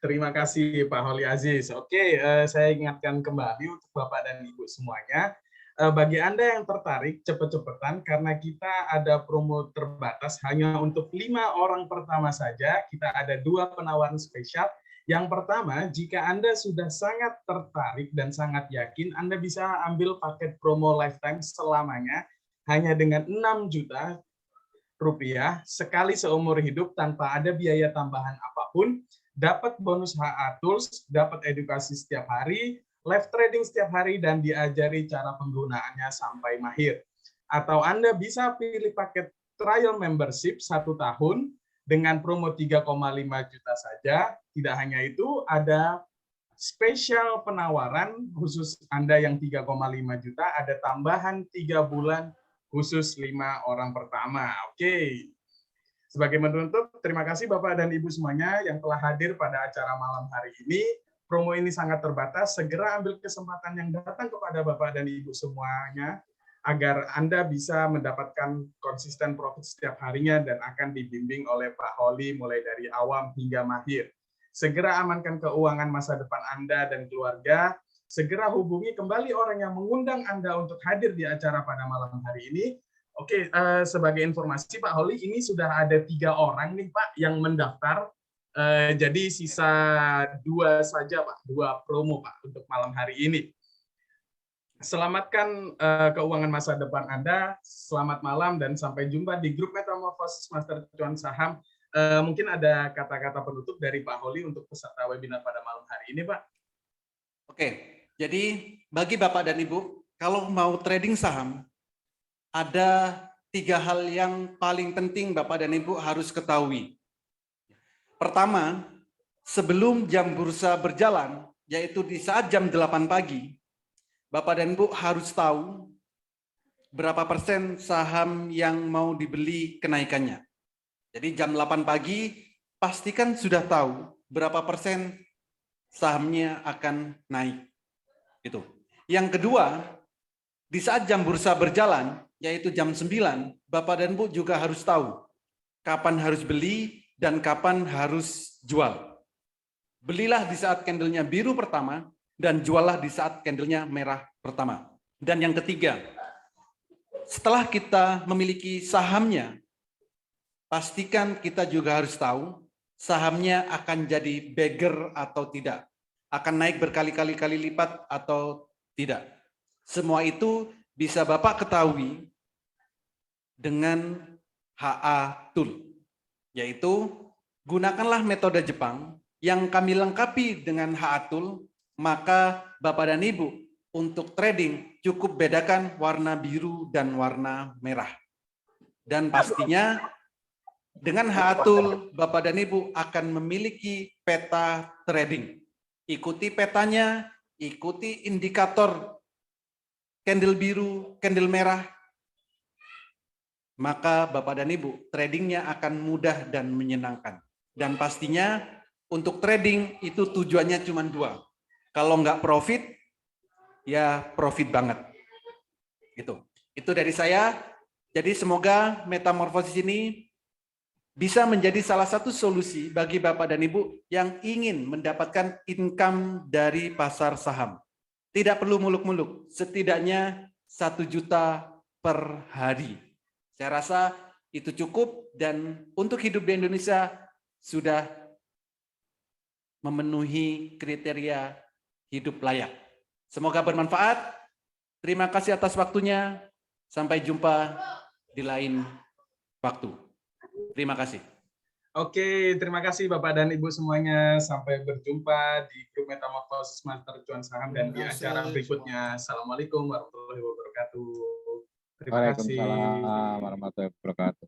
terima kasih Pak Holi Aziz. Oke, saya ingatkan kembali untuk Bapak dan Ibu semuanya. Bagi Anda yang tertarik, cepet-cepetan karena kita ada promo terbatas hanya untuk 5 orang pertama saja. Kita ada 2 penawaran spesial. Yang pertama, jika Anda sudah sangat tertarik dan sangat yakin, Anda bisa ambil paket promo lifetime selamanya hanya dengan 6 juta rupiah sekali seumur hidup tanpa ada biaya tambahan apapun, dapat bonus HA Tools, dapat edukasi setiap hari, live trading setiap hari, dan diajari cara penggunaannya sampai mahir. Atau Anda bisa pilih paket trial membership 1 tahun dengan promo 3,5 juta saja. Tidak hanya itu, ada spesial penawaran khusus Anda yang 3,5 juta, ada tambahan 3 bulan khusus 5 orang pertama. Oke. Sebagai penutup, terima kasih Bapak dan Ibu semuanya yang telah hadir pada acara malam hari ini. Promo ini sangat terbatas, segera ambil kesempatan yang datang kepada Bapak dan Ibu semuanya, agar Anda bisa mendapatkan konsisten profit setiap harinya dan akan dibimbing oleh Pak Holi mulai dari awam hingga mahir. Segera amankan keuangan masa depan Anda dan keluarga, segera hubungi kembali orang yang mengundang Anda untuk hadir di acara pada malam hari ini. Oke, sebagai informasi Pak Holi, ini sudah ada 3 orang nih Pak yang mendaftar. Jadi sisa 2 saja Pak, 2 promo Pak untuk malam hari ini. Selamatkan keuangan masa depan Anda, selamat malam dan sampai jumpa di grup Metamorfosis Master Cuan Saham. Mungkin ada kata-kata penutup dari Pak Holi untuk peserta webinar pada malam hari ini Pak. Oke, jadi bagi Bapak dan Ibu, kalau mau trading saham, ada 3 hal yang paling penting Bapak dan Ibu harus ketahui. Pertama, sebelum jam bursa berjalan, yaitu di saat jam 8 pagi, Bapak dan Ibu harus tahu berapa persen saham yang mau dibeli kenaikannya. Jadi jam 8 pagi, pastikan sudah tahu berapa persen sahamnya akan naik. Gitu. Yang kedua, di saat jam bursa berjalan, yaitu jam 9, Bapak dan Ibu juga harus tahu kapan harus beli dan kapan harus jual. Belilah di saat candlenya biru pertama dan juallah di saat candlenya merah pertama. Dan yang ketiga, setelah kita memiliki sahamnya, pastikan kita juga harus tahu sahamnya akan jadi bagger atau tidak, akan naik berkali-kali lipat atau tidak. Semua itu bisa Bapak ketahui dengan HA Tool, yaitu gunakanlah metode Jepang yang kami lengkapi dengan HA Tool, maka Bapak dan Ibu untuk trading cukup bedakan warna biru dan warna merah. Dan pastinya dengan HA Tool, Bapak dan Ibu akan memiliki peta trading. Ikuti petanya, ikuti indikator candle biru, candle merah, maka Bapak dan Ibu tradingnya akan mudah dan menyenangkan. Dan pastinya untuk trading itu tujuannya cuma 2. Kalau nggak profit, ya profit banget. Itu dari saya. Jadi semoga metamorfosis ini bisa menjadi salah satu solusi bagi Bapak dan Ibu yang ingin mendapatkan income dari pasar saham. Tidak perlu muluk-muluk, setidaknya 1 juta per hari. Saya rasa itu cukup dan untuk hidup di Indonesia sudah memenuhi kriteria hidup layak. Semoga bermanfaat. Terima kasih atas waktunya. Sampai jumpa di lain waktu. Terima kasih. Oke, terima kasih Bapak dan Ibu semuanya. Sampai berjumpa di grup Metamorfosis Master Cuan Saham dan di acara berikutnya. Assalamualaikum warahmatullahi wabarakatuh. Terima kasih. Waalaikumsalam warahmatullahi wabarakatuh.